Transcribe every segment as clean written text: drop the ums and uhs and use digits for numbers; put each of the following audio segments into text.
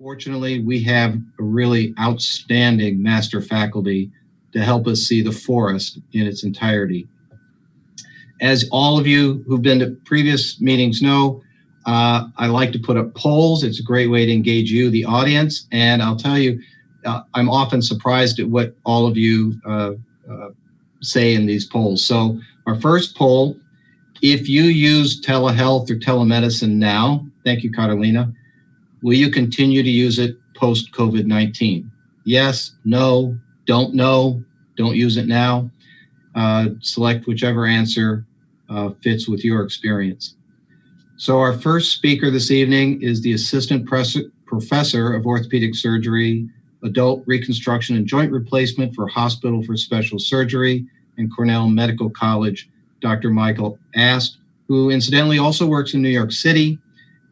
Fortunately, we have a really outstanding master faculty to help us see the forest in its entirety. As all of you who've been to previous meetings know, I like to put up polls. It's a great way to engage you, the audience. And I'll tell you, I'm often surprised at what all of you say in these polls. So our first poll, if you use telehealth or telemedicine now, thank you, Carolina, will you continue to use it post-COVID-19? Yes, no, don't use it now. Select whichever answer fits with your experience. So our first speaker this evening is the Assistant Professor of Orthopedic Surgery, Adult Reconstruction and Joint Replacement for Hospital for Special Surgery and Cornell Medical College, Dr. Michael Ast, who incidentally also works in New York City,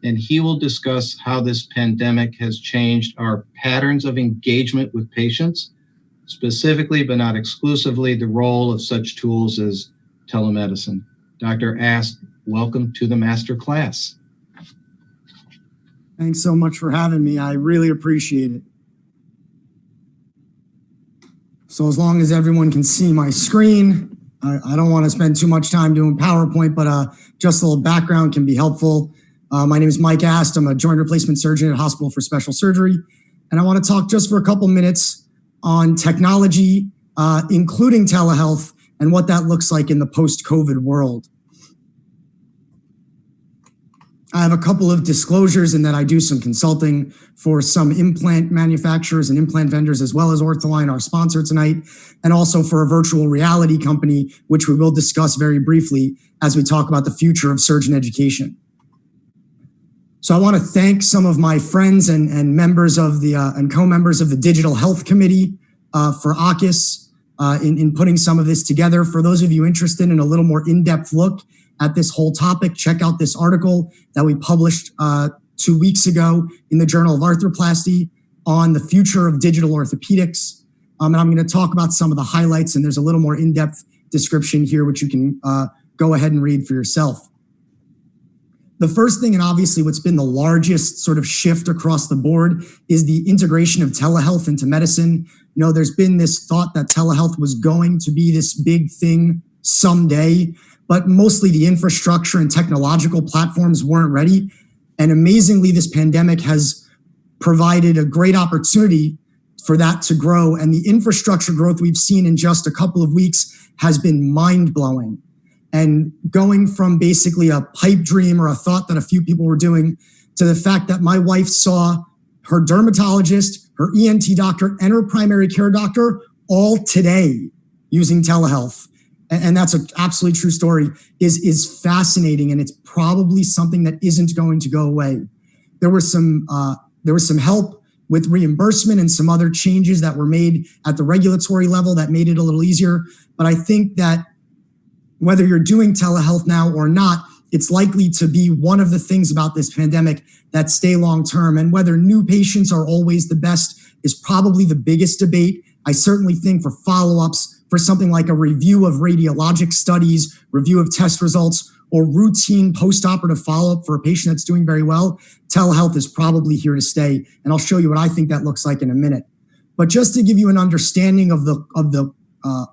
and he will discuss how this pandemic has changed our patterns of engagement with patients, specifically but not exclusively the role of such tools as telemedicine. Dr. Ast, welcome to the master class. Thanks so much for having me. I really appreciate it. So as long as everyone can see my screen, I don't want to spend too much time doing PowerPoint, but just a little background can be helpful. My name is Mike Ast. I'm a joint replacement surgeon at Hospital for Special Surgery. And I want to talk just for a couple minutes on technology, including telehealth, and what that looks like in the post-COVID world. I have a couple of disclosures in that I do some consulting for some implant manufacturers and implant vendors, as well as OrthAlign, our sponsor tonight, and also for a virtual reality company, which we will discuss very briefly as we talk about the future of surgeon education. So I want to thank some of my friends and members of the and co-members of the Digital Health Committee for AUKUS in putting some of this together. For those of you interested in a little more in-depth look at this whole topic, check out this article that we published 2 weeks ago in the Journal of Arthroplasty on the future of digital orthopedics. And I'm going to talk about some of the highlights, and there's a little more in-depth description here, which you can go ahead and read for yourself. The first thing, and obviously what's been the largest sort of shift across the board, is the integration of telehealth into medicine. You know, there's been this thought that telehealth was going to be this big thing someday, but mostly the infrastructure and technological platforms weren't ready. And amazingly, this pandemic has provided a great opportunity for that to grow. And the infrastructure growth we've seen in just a couple of weeks has been mind-blowing. And going from basically a pipe dream or a thought that a few people were doing to the fact that my wife saw her dermatologist, her ENT doctor, and her primary care doctor all today using telehealth. And that's an absolutely true story, is fascinating. And it's probably something that isn't going to go away. There was some help with reimbursement and some other changes that were made at the regulatory level that made it a little easier. But I think that whether you're doing telehealth now or not, it's likely to be one of the things about this pandemic that stay long-term. And whether new patients are always the best is probably the biggest debate. I certainly think for follow-ups, for something like a review of radiologic studies, review of test results, or routine post-operative follow-up for a patient that's doing very well, telehealth is probably here to stay. And I'll show you what I think that looks like in a minute. But just to give you an understanding of the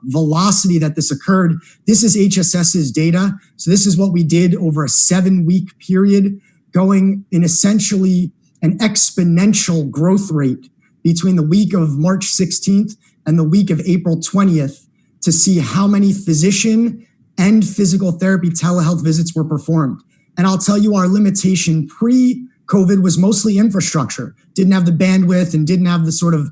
velocity that this occurred, this is HSS's data. So this is what we did over a 7-week period, going in essentially an exponential growth rate between the week of March 16th and the week of April 20th to see how many physician and physical therapy telehealth visits were performed. And I'll tell you, our limitation pre-COVID was mostly infrastructure. Didn't have the bandwidth and didn't have the sort of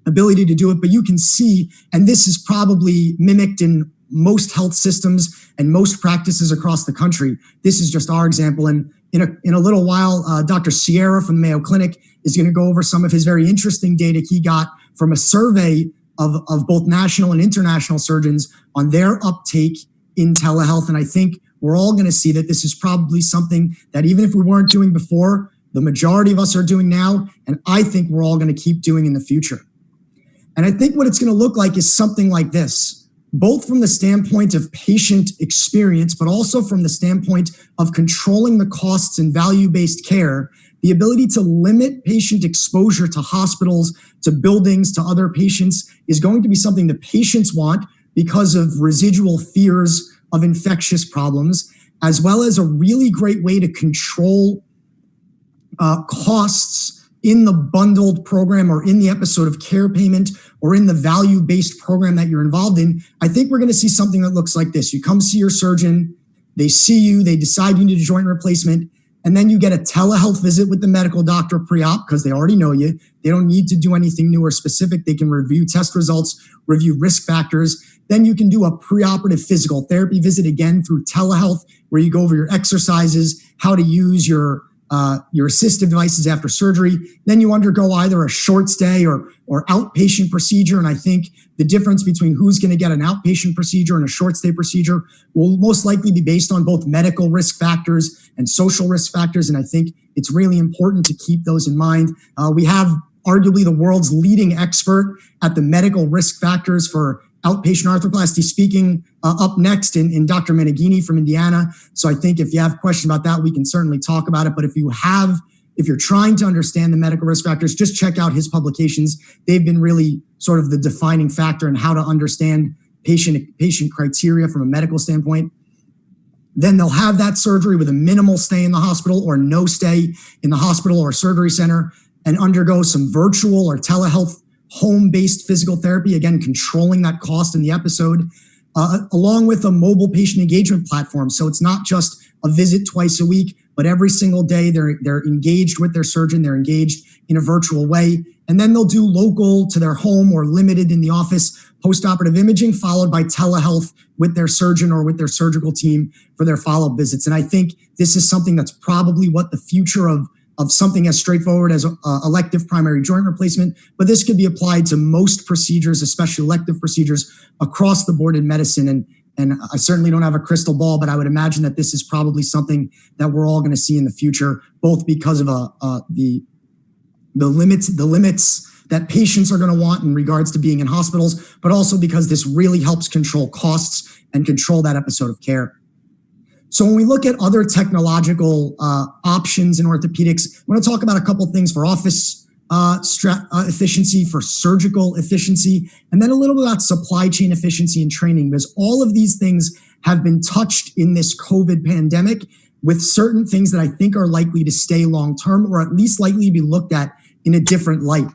ability to do it, but you can see, and this is probably mimicked in most health systems and most practices across the country. This is just our example. And in a little while, Dr. Sierra from the Mayo Clinic is going to go over some of his very interesting data he got from a survey of both national and international surgeons on their uptake in telehealth. And I think we're all going to see that this is probably something that even if we weren't doing before, the majority of us are doing now, and I think we're all going to keep doing in the future. And I think what it's going to look like is something like this, both from the standpoint of patient experience, but also from the standpoint of controlling the costs and value-based care. The ability to limit patient exposure to hospitals, to buildings, to other patients is going to be something the patients want because of residual fears of infectious problems, as well as a really great way to control costs in the bundled program or in the episode of care payment or in the value-based program that you're involved in. I think we're going to see something that looks like this. You come see your surgeon, they see you, they decide you need a joint replacement, and then you get a telehealth visit with the medical doctor pre-op because they already know you. They don't need to do anything new or specific. They can review test results, review risk factors. Then you can do a preoperative physical therapy visit again through telehealth, where you go over your exercises, how to use your assistive devices after surgery. Then you undergo either a short stay or outpatient procedure. And I think the difference between who's going to get an outpatient procedure and a short stay procedure will most likely be based on both medical risk factors and social risk factors. And I think it's really important to keep those in mind. We have arguably the world's leading expert at the medical risk factors for outpatient arthroplasty speaking up next in Dr. Meneghini from Indiana. So I think if you have questions about that, we can certainly talk about it. But if you're trying to understand the medical risk factors, just check out his publications. They've been really sort of the defining factor in how to understand patient criteria from a medical standpoint. Then they'll have that surgery with a minimal stay in the hospital or no stay in the hospital or surgery center and undergo some virtual or telehealth home-based physical therapy, again, controlling that cost in the episode, along with a mobile patient engagement platform. So it's not just a visit twice a week, but every single day they're engaged with their surgeon, they're engaged in a virtual way. And then they'll do local to their home or limited in the office post-operative imaging, followed by telehealth with their surgeon or with their surgical team for their follow-up visits. And I think this is something that's probably what the future of something as straightforward as elective primary joint replacement, but this could be applied to most procedures, especially elective procedures across the board in medicine. And I certainly don't have a crystal ball, but I would imagine that this is probably something that we're all going to see in the future, both because of the limits that patients are going to want in regards to being in hospitals, but also because this really helps control costs and control that episode of care. So when we look at other technological options in orthopedics, I want to talk about a couple things for office efficiency, for surgical efficiency, and then a little bit about supply chain efficiency and training, because all of these things have been touched in this COVID pandemic with certain things that I think are likely to stay long-term or at least likely to be looked at in a different light.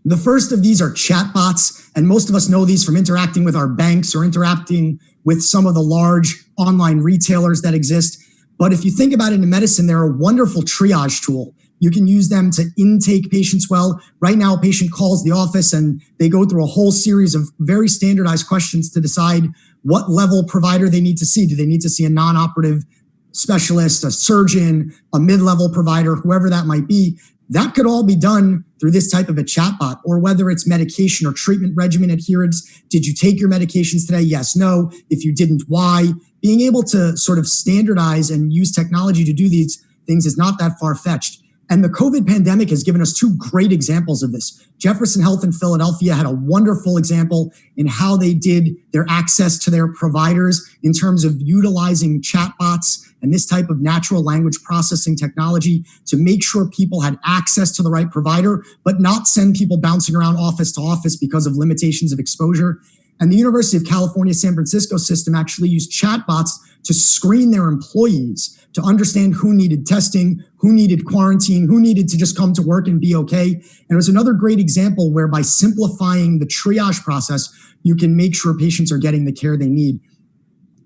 The first of these are chatbots, and most of us know these from interacting with our banks or interacting with some of the large online retailers that exist. But if you think about it in medicine, they're a wonderful triage tool. You can use them to intake patients well. Right now, a patient calls the office and they go through a whole series of very standardized questions to decide what level provider they need to see. Do they need to see a non-operative specialist, a surgeon, a mid-level provider, whoever that might be? That could all be done through this type of a chatbot, or whether it's medication or treatment regimen adherence. Did you take your medications today? Yes, no. If you didn't, why? Being able to sort of standardize and use technology to do these things is not that far-fetched. And the COVID pandemic has given us two great examples of this. Jefferson Health in Philadelphia had a wonderful example in how they did their access to their providers in terms of utilizing chatbots and this type of natural language processing technology to make sure people had access to the right provider, but not send people bouncing around office to office because of limitations of exposure. And the University of California, San Francisco system actually used chatbots to screen their employees to understand who needed testing, who needed quarantine, who needed to just come to work and be okay. And it was another great example where by simplifying the triage process, you can make sure patients are getting the care they need.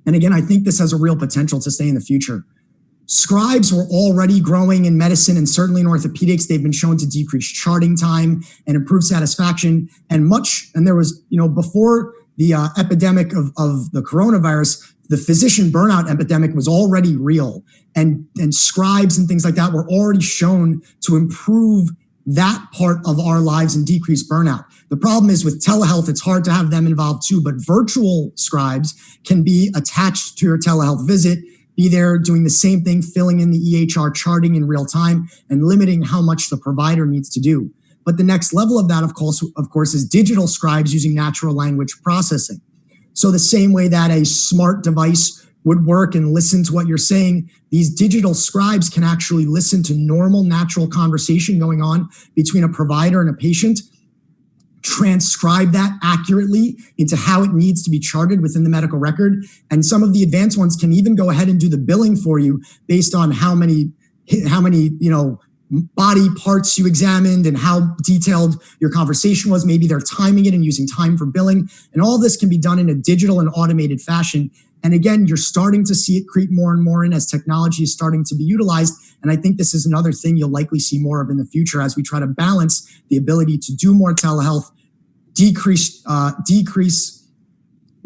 And again, I think this has a real potential to stay in the future. Scribes were already growing in medicine and certainly in orthopedics. They've been shown to decrease charting time and improve satisfaction. And there was, before the epidemic of the coronavirus, the physician burnout epidemic was already real. And scribes and things like that were already shown to improve that part of our lives and decrease burnout. The problem is with telehealth, it's hard to have them involved too, but virtual scribes can be attached to your telehealth visit, be there doing the same thing, filling in the EHR charting in real time and limiting how much the provider needs to do. But the next level of that, of course, is digital scribes using natural language processing. So the same way that a smart device would work and listen to what you're saying, these digital scribes can actually listen to normal, natural conversation going on between a provider and a patient, transcribe that accurately into how it needs to be charted within the medical record. And some of the advanced ones can even go ahead and do the billing for you based on how many body parts you examined and how detailed your conversation was. Maybe they're timing it and using time for billing. And all this can be done in a digital and automated fashion. And again, you're starting to see it creep more and more in as technology is starting to be utilized. And I think this is another thing you'll likely see more of in the future as we try to balance the ability to do more telehealth, decrease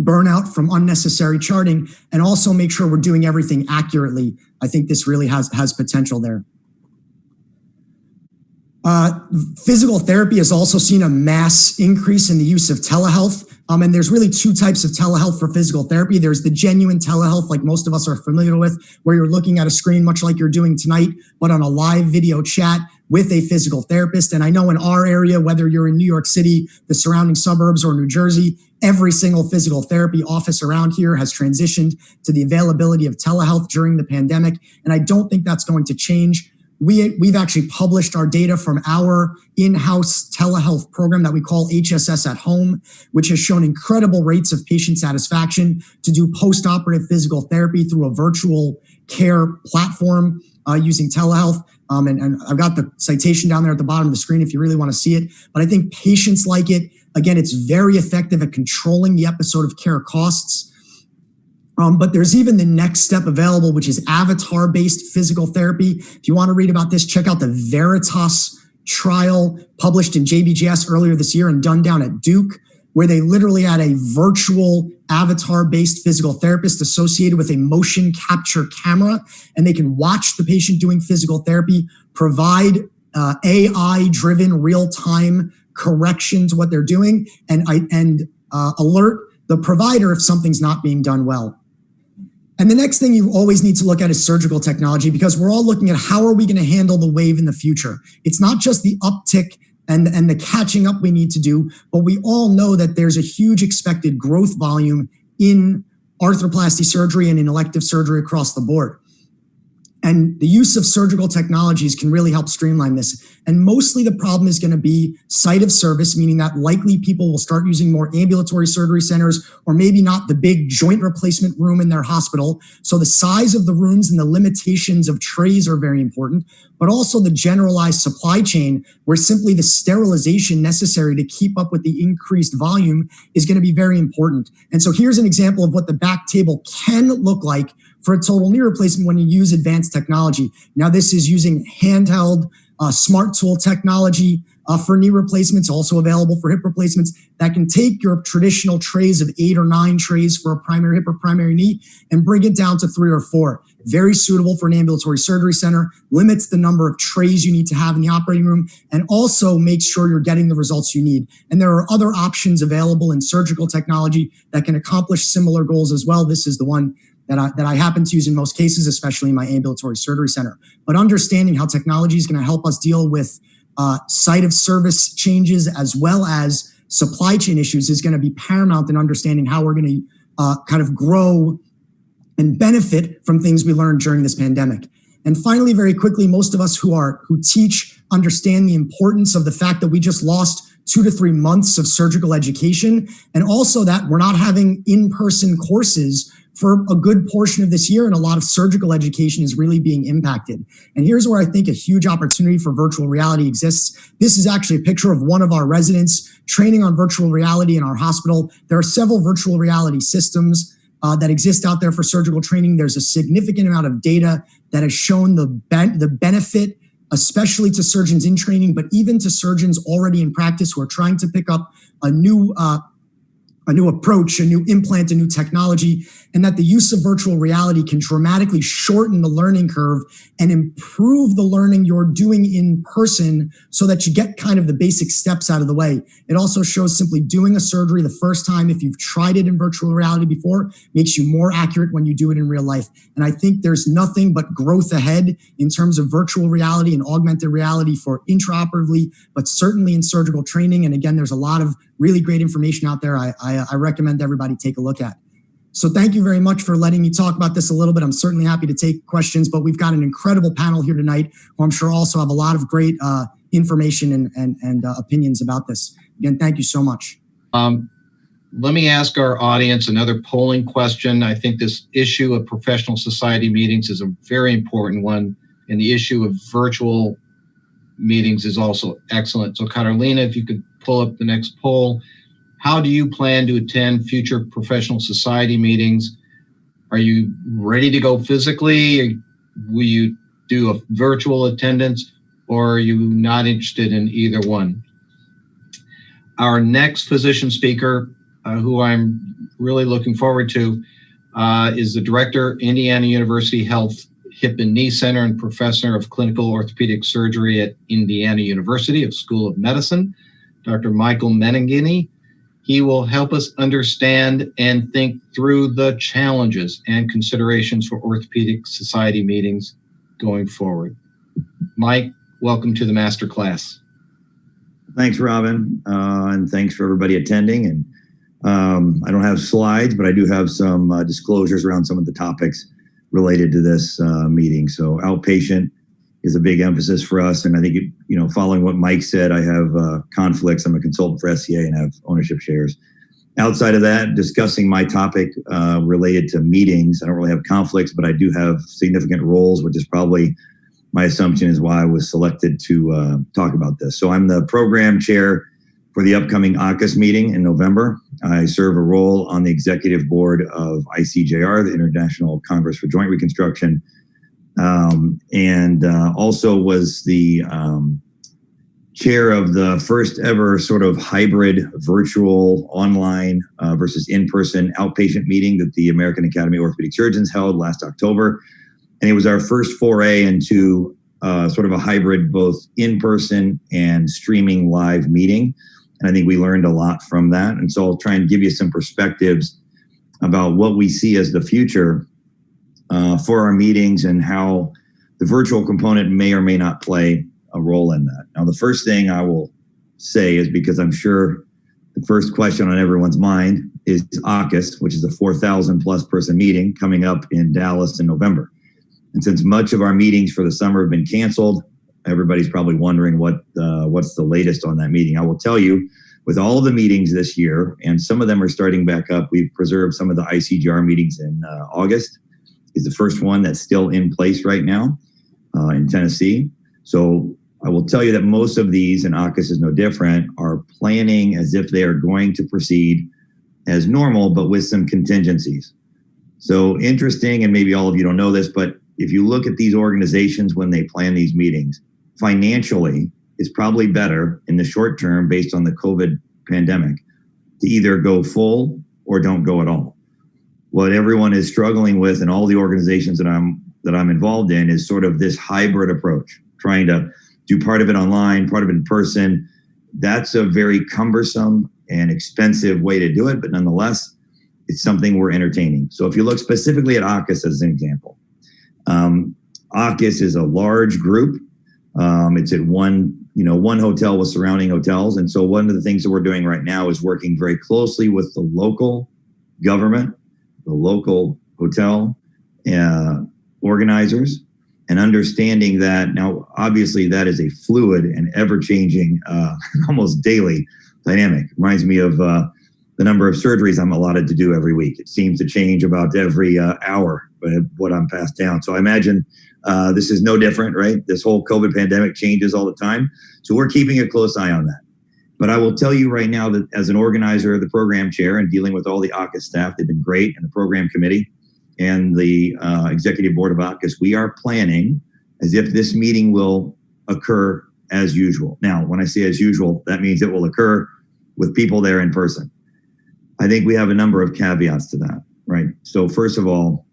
burnout from unnecessary charting, and also make sure we're doing everything accurately. I think this really has potential there. Physical therapy has also seen a mass increase in the use of telehealth. And there's really two types of telehealth for physical therapy. There's the genuine telehealth, like most of us are familiar with, where you're looking at a screen, much like you're doing tonight, but on a live video chat with a physical therapist. And I know in our area, whether you're in New York City, the surrounding suburbs, or New Jersey, every single physical therapy office around here has transitioned to the availability of telehealth during the pandemic. And I don't think that's going to change. We've actually published our data from our in-house telehealth program that we call HSS at Home, which has shown incredible rates of patient satisfaction to do post-operative physical therapy through a virtual care platform using telehealth. And I've got the citation down there at the bottom of the screen if you really want to see it. But I think patients like it. Again, it's very effective at controlling the episode of care costs. But there's even the next step available, which is avatar-based physical therapy. If you want to read about this, check out the Veritas trial published in JBJS earlier this year and done down at Duke, where they literally had a virtual avatar-based physical therapist associated with a motion capture camera, and they can watch the patient doing physical therapy, provide AI-driven real-time correction to what they're doing, and alert the provider if something's not being done well. And the next thing you always need to look at is surgical technology, because we're all looking at how are we going to handle the wave in the future. It's not just the uptick and the catching up we need to do, but we all know that there's a huge expected growth volume in arthroplasty surgery and in elective surgery across the board. And the use of surgical technologies can really help streamline this. And mostly the problem is going to be site of service, meaning that likely people will start using more ambulatory surgery centers, or maybe not the big joint replacement room in their hospital. So the size of the rooms and the limitations of trays are very important, but also the generalized supply chain, where simply the sterilization necessary to keep up with the increased volume is going to be very important. And so here's an example of what the back table can look like for a total knee replacement when you use advanced technology. Now, this is using handheld smart tool technology for knee replacements, also available for hip replacements, that can take your traditional trays of 8 or 9 trays for a primary hip or primary knee and bring it down to 3 or 4. Very suitable for an ambulatory surgery center, limits the number of trays you need to have in the operating room, and also makes sure you're getting the results you need. And there are other options available in surgical technology that can accomplish similar goals as well. This is the one that I happen to use in most cases, especially in my ambulatory surgery center. But understanding how technology is going to help us deal with site of service changes as well as supply chain issues is going to be paramount in understanding how we're going to kind of grow and benefit from things we learned during this pandemic. And finally, very quickly, most of us who teach understand the importance of the fact that we just lost 2 to 3 months of surgical education, and also that we're not having in-person courses for a good portion of this year, and a lot of surgical education is really being impacted. And here's where I think a huge opportunity for virtual reality exists. This is actually a picture of one of our residents training on virtual reality in our hospital. There are several virtual reality systems that exist out there for surgical training. There's a significant amount of data that has shown the benefit, especially to surgeons in training, but even to surgeons already in practice who are trying to pick up a new approach, a new implant, a new technology, and that the use of virtual reality can dramatically shorten the learning curve and improve the learning you're doing in person so that you get kind of the basic steps out of the way. It also shows simply doing a surgery the first time, if you've tried it in virtual reality before, makes you more accurate when you do it in real life. And I think there's nothing but growth ahead in terms of virtual reality and augmented reality for intraoperatively, but certainly in surgical training. And again, there's a lot of really great information out there I recommend everybody take a look at. So thank you very much for letting me talk about this a little bit. I'm certainly happy to take questions, but we've got an incredible panel here tonight who I'm sure also have a lot of great information and opinions about this. Again, thank you so much. Let me ask our audience another polling question. I think this issue of professional society meetings is a very important one, and the issue of virtual meetings is also excellent. So Carolina, if you could pull up the next poll. How do you plan to attend future professional society meetings? Are you ready to go physically? Will you do a virtual attendance, or are you not interested in either one? Our next physician speaker, who I'm really looking forward to, is the Director, Indiana University Health Hip and Knee Center and Professor of Clinical Orthopedic Surgery at Indiana University of School of Medicine, Dr. Michael Meningini. He will help us understand and think through the challenges and considerations for orthopedic society meetings going forward. Mike, welcome to the masterclass. Thanks, Robin, and thanks for everybody attending. And I don't have slides, but I do have some disclosures around some of the topics related to this meeting. So outpatient is a big emphasis for us. And I think, following what Mike said, I have conflicts. I'm a consultant for SCA and have ownership shares. Outside of that, discussing my topic related to meetings, I don't really have conflicts, but I do have significant roles, which is probably my assumption is why I was selected to talk about this. So I'm the program chair for the upcoming AAHKS meeting in November. I serve a role on the executive board of ICJR, the International Congress for Joint Reconstruction, and also was the chair of the first ever sort of hybrid virtual online versus in-person outpatient meeting that the American Academy of Orthopedic Surgeons held last October. And it was our first foray into sort of a hybrid, both in-person and streaming live meeting. And I think we learned a lot from that. And so I'll try and give you some perspectives about what we see as the future for our meetings and how the virtual component may or may not play a role in that. Now, the first thing I will say is, because I'm sure the first question on everyone's mind is AAHKS, which is a 4,000 plus person meeting coming up in Dallas in November. And since much of our meetings for the summer have been canceled, everybody's probably wondering what's the latest on that meeting. I will tell you, with all of the meetings this year, and some of them are starting back up, we've preserved some of the ICJR meetings in August. Is the first one that's still in place right now in Tennessee. So I will tell you that most of these, and AAHKS is no different, are planning as if they are going to proceed as normal, but with some contingencies. So interesting, and maybe all of you don't know this, but if you look at these organizations when they plan these meetings, financially, it's probably better in the short term based on the COVID pandemic to either go full or don't go at all. What everyone is struggling with, and all the organizations that I'm involved in, is sort of this hybrid approach, trying to do part of it online, part of it in person. That's a very cumbersome and expensive way to do it, but nonetheless, it's something we're entertaining. So if you look specifically at AAHKS as an example, AAHKS is a large group. It's at one hotel with surrounding hotels. And so one of the things that we're doing right now is working very closely with the local government, the local hotel organizers, and understanding that now, obviously, that is a fluid and ever-changing, almost daily dynamic. Reminds me of the number of surgeries I'm allotted to do every week. It seems to change about every hour, what I'm passed down. So I imagine this is no different, right? This whole COVID pandemic changes all the time. So we're keeping a close eye on that. But I will tell you right now that as an organizer, the program chair, and dealing with all the AAHKS staff, they've been great, and the program committee and the executive board of AAHKS, we are planning as if this meeting will occur as usual. Now, when I say as usual, that means it will occur with people there in person. I think we have a number of caveats to that, right? So first of all,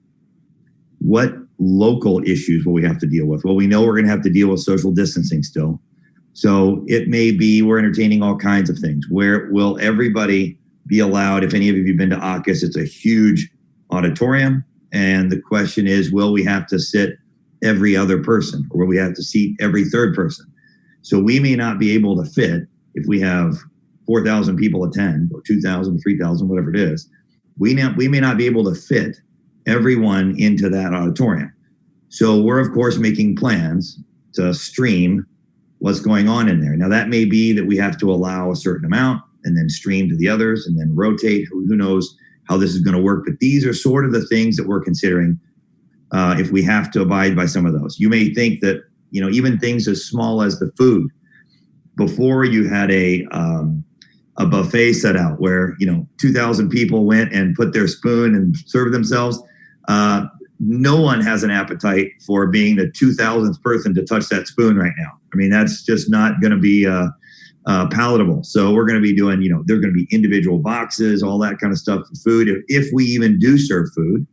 what local issues will we have to deal with? Well, we know we're going to have to deal with social distancing still. So it may be we're entertaining all kinds of things. Where will everybody be allowed? If any of you have been to AAHKS, it's a huge auditorium. And the question is, will we have to sit every other person, or will we have to seat every third person? So we may not be able to fit, if we have 4,000 people attend, or 2,000, 3,000, whatever it is, we may not be able to fit everyone into that auditorium. So we're, of course, making plans to stream what's going on in there. Now, that may be that we have to allow a certain amount and then stream to the others and then rotate. Who knows how this is going to work? But these are sort of the things that we're considering if we have to abide by some of those. You may think that, even things as small as the food. Before, you had a buffet set out where, 2,000 people went and put their spoon and served themselves. No one has an appetite for being the 2,000th person to touch that spoon right now. I mean, that's just not going to be palatable. So we're going to be doing, there's going to be individual boxes, all that kind of stuff for food, if we even do serve food.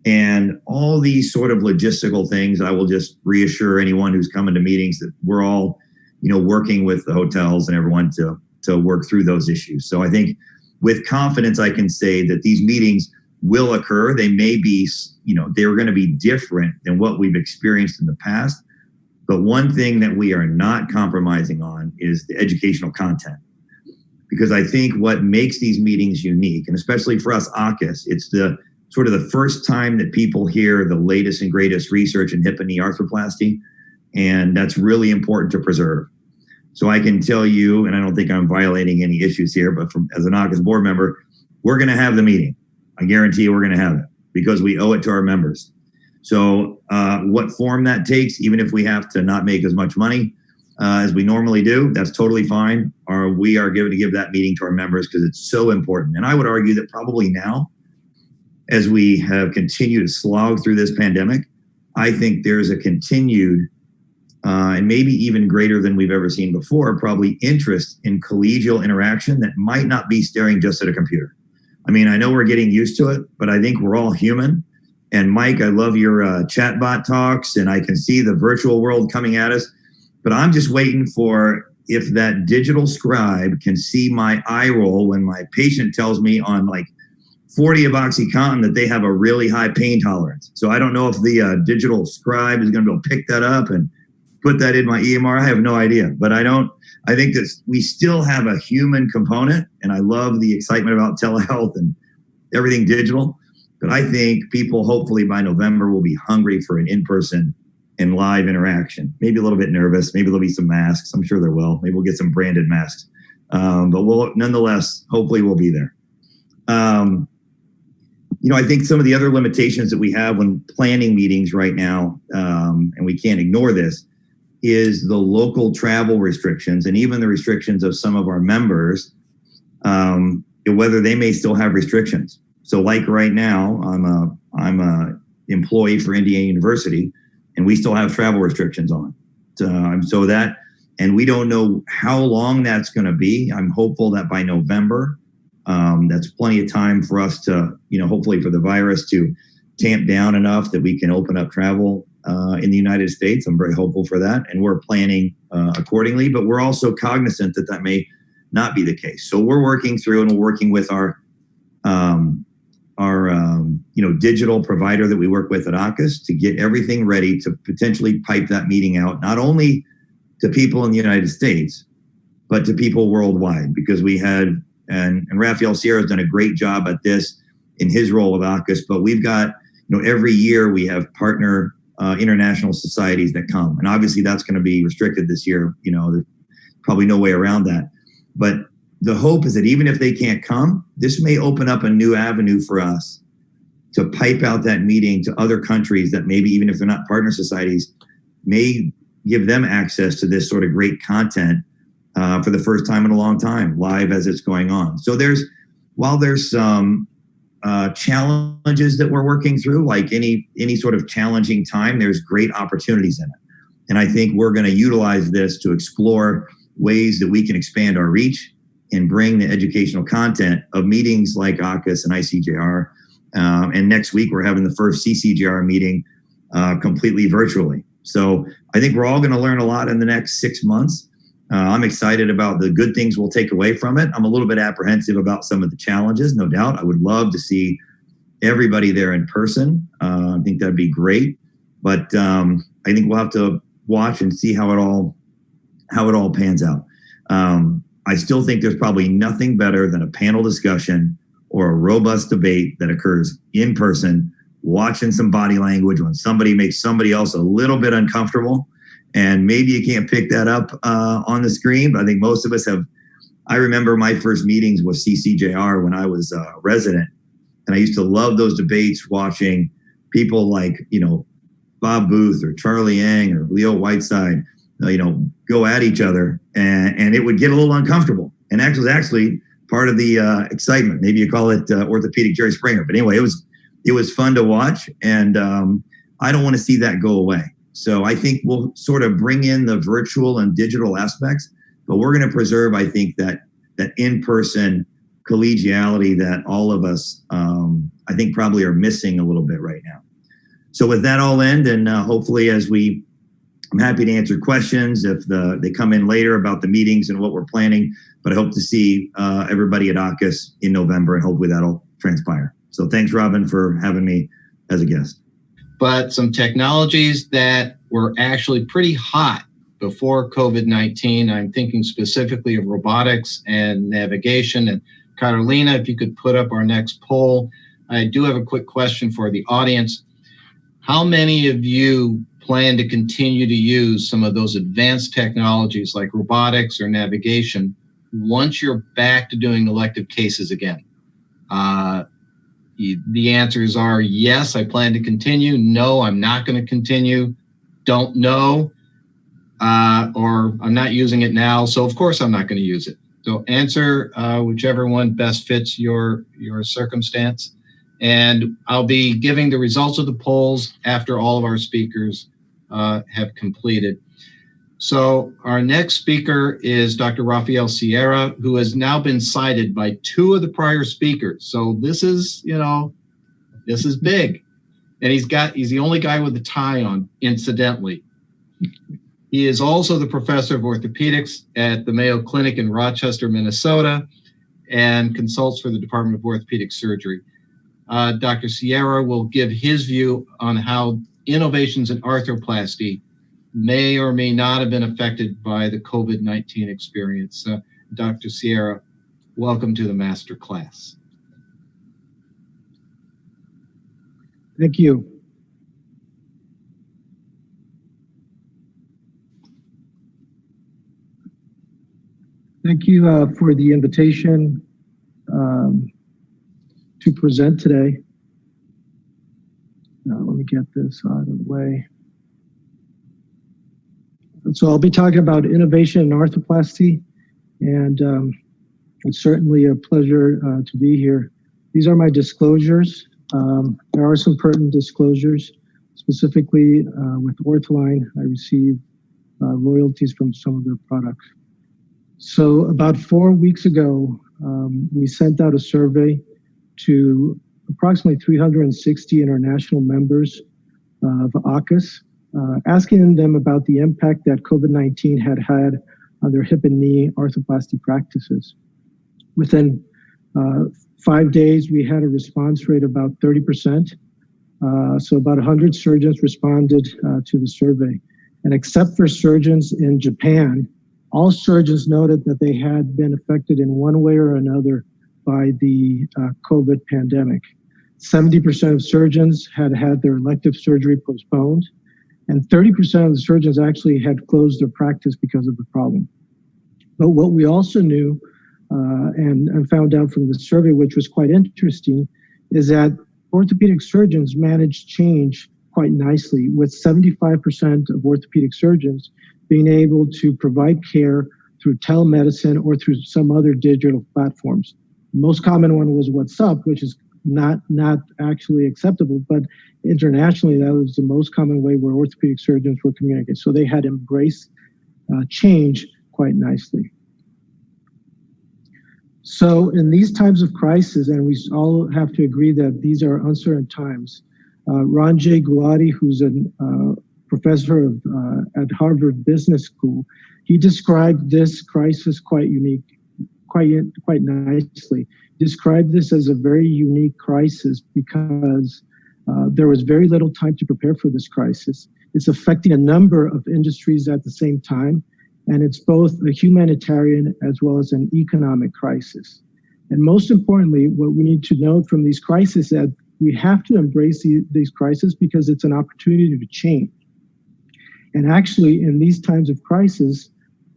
And all these sort of logistical things, I will just reassure anyone who's coming to meetings that we're all, working with the hotels and everyone to work through those issues. So I think with confidence, I can say that these meetings will occur. They may be, they're going to be different than what we've experienced in the past. But one thing that we are not compromising on is the educational content. Because I think what makes these meetings unique, and especially for us AAHKS, it's the sort of the first time that people hear the latest and greatest research in hip and knee arthroplasty. And that's really important to preserve. So I can tell you, and I don't think I'm violating any issues here, but as an AAHKS board member, we're going to have the meeting. I guarantee you we're going to have it because we owe it to our members. So what form that takes, even if we have to not make as much money as we normally do, that's totally fine. Or we are going to give that meeting to our members because it's so important. And I would argue that probably now, as we have continued to slog through this pandemic, I think there's a continued and maybe even greater than we've ever seen before, probably interest in collegial interaction that might not be staring just at a computer. I mean, I know we're getting used to it, but I think we're all human. And Mike, I love your chatbot talks, and I can see the virtual world coming at us. But I'm just waiting for if that digital scribe can see my eye roll when my patient tells me on like 40 of OxyContin that they have a really high pain tolerance. So I don't know if the digital scribe is going to be able to pick that up and put that in my EMR. I have no idea. But I think that we still have a human component, and I love the excitement about telehealth and everything digital. But I think people hopefully by November will be hungry for an in-person and live interaction. Maybe a little bit nervous. Maybe there'll be some masks. I'm sure there will. Maybe we'll get some branded masks. But we'll nonetheless, hopefully we'll be there. I think some of the other limitations that we have when planning meetings right now, and we can't ignore this, is the local travel restrictions and even the restrictions of some of our members, whether they may still have restrictions. So like right now, I'm a employee for Indiana University, and we still have travel restrictions on. And we don't know how long that's going to be. I'm hopeful that by November, that's plenty of time for us to, hopefully for the virus to tamp down enough that we can open up travel in the United States. I'm very hopeful for that, and we're planning accordingly. But we're also cognizant that that may not be the case. So we're working through, and we're working with our digital provider that we work with at AAHKS to get everything ready to potentially pipe that meeting out, not only to people in the United States, but to people worldwide. Because we had, and Rafael Sierra has done a great job at this in his role of AAHKS, but we've got, every year we have partner international societies that come. And obviously that's going to be restricted this year. There's probably no way around that. But the hope is that even if they can't come, this may open up a new avenue for us to pipe out that meeting to other countries that maybe, even if they're not partner societies, may give them access to this sort of great content for the first time in a long time, live as it's going on. So while there's some challenges that we're working through, like any sort of challenging time, there's great opportunities in it. And I think we're going to utilize this to explore ways that we can expand our reach and bring the educational content of meetings like AAHKS and ICJR. And next week, we're having the first CCJR meeting completely virtually. So I think we're all going to learn a lot in the next 6 months. I'm excited about the good things we'll take away from it. I'm a little bit apprehensive about some of the challenges, no doubt. I would love to see everybody there in person. I think that'd be great. But I think we'll have to watch and see how it all pans out. I still think there's probably nothing better than a panel discussion or a robust debate that occurs in person, watching some body language when somebody makes somebody else a little bit uncomfortable. And maybe you can't pick that up on the screen, but I think most of us have. I remember my first meetings with CCJR when I was a resident, and I used to love those debates, watching people like, Bob Booth or Charlie Yang or Leo Whiteside, go at each other, and it would get a little uncomfortable. And that was actually part of the excitement. Maybe you call it orthopedic Jerry Springer, but anyway, it was fun to watch, and I don't want to see that go away. So I think we'll sort of bring in the virtual and digital aspects, but we're going to preserve, I think, that in-person collegiality that all of us, I think, probably are missing a little bit right now. So with that, I'll end, and hopefully I'm happy to answer questions if they come in later about the meetings and what we're planning, but I hope to see everybody at AUKUS in November, and hopefully that'll transpire. So thanks, Robin, for having me as a guest. But some technologies that were actually pretty hot before COVID-19, I'm thinking specifically of robotics and navigation. And Carolina, if you could put up our next poll. I do have a quick question for the audience. How many of you plan to continue to use some of those advanced technologies like robotics or navigation once you're back to doing elective cases again? The answers are yes, I plan to continue. No, I'm not going to continue. Don't know. Or I'm not using it now, so of course I'm not going to use it. So answer whichever one best fits your circumstance. And I'll be giving the results of the polls after all of our speakers have completed. So our next speaker is Dr. Rafael Sierra, who has now been cited by 2 of the prior speakers. So this is, this is big. And he's the only guy with a tie on, incidentally. He is also the professor of orthopedics at the Mayo Clinic in Rochester, Minnesota, and consults for the Department of Orthopedic Surgery. Dr. Sierra will give his view on how innovations in arthroplasty may or may not have been affected by the COVID-19 experience. Dr. Sierra, welcome to the master class. Thank you. Thank you for the invitation to present today. Let me get this out of the way. So I'll be talking about innovation in arthroplasty, and it's certainly a pleasure to be here. These are my disclosures. There are some pertinent disclosures. Specifically with OrthAlign, I receive royalties from some of their products. So about 4 weeks ago, we sent out a survey to approximately 360 international members of AUKUS, asking them about the impact that COVID-19 had on their hip and knee arthroplasty practices. Within 5 days, we had a response rate of about 30%. So about 100 surgeons responded to the survey. And except for surgeons in Japan, all surgeons noted that they had been affected in one way or another by the COVID pandemic. 70% of surgeons had had their elective surgery postponed, and 30% of the surgeons actually had closed their practice because of the problem. But what we also knew and found out from the survey, which was quite interesting, is that orthopedic surgeons managed change quite nicely, with 75% of orthopedic surgeons being able to provide care through telemedicine or through some other digital platforms. The most common one was WhatsApp, which is not actually acceptable, but internationally, that was the most common way where orthopedic surgeons were communicating. So they had embraced change quite nicely. So in these times of crisis, and we all have to agree that these are uncertain times, Ron J. Gulati, who's a professor at Harvard Business School, he described this crisis quite nicely. Described this as a very unique crisis because there was very little time to prepare for this crisis. It's affecting a number of industries at the same time, and it's both a humanitarian as well as an economic crisis. And most importantly, what we need to know from these crises is that we have to embrace these crises because it's an opportunity to change. And actually, in these times of crisis,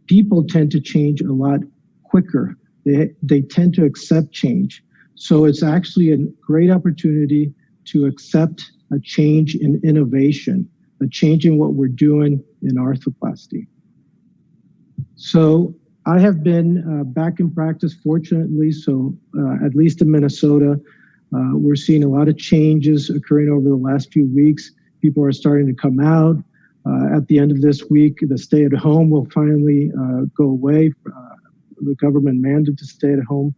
people tend to change a lot quicker. They tend to accept change. So it's actually a great opportunity to accept a change in innovation, a change in what we're doing in arthroplasty. So I have been back in practice, fortunately. So at least in Minnesota, we're seeing a lot of changes occurring over the last few weeks. People are starting to come out. At the end of this week, the stay at home will finally go away. The government mandated to stay at home.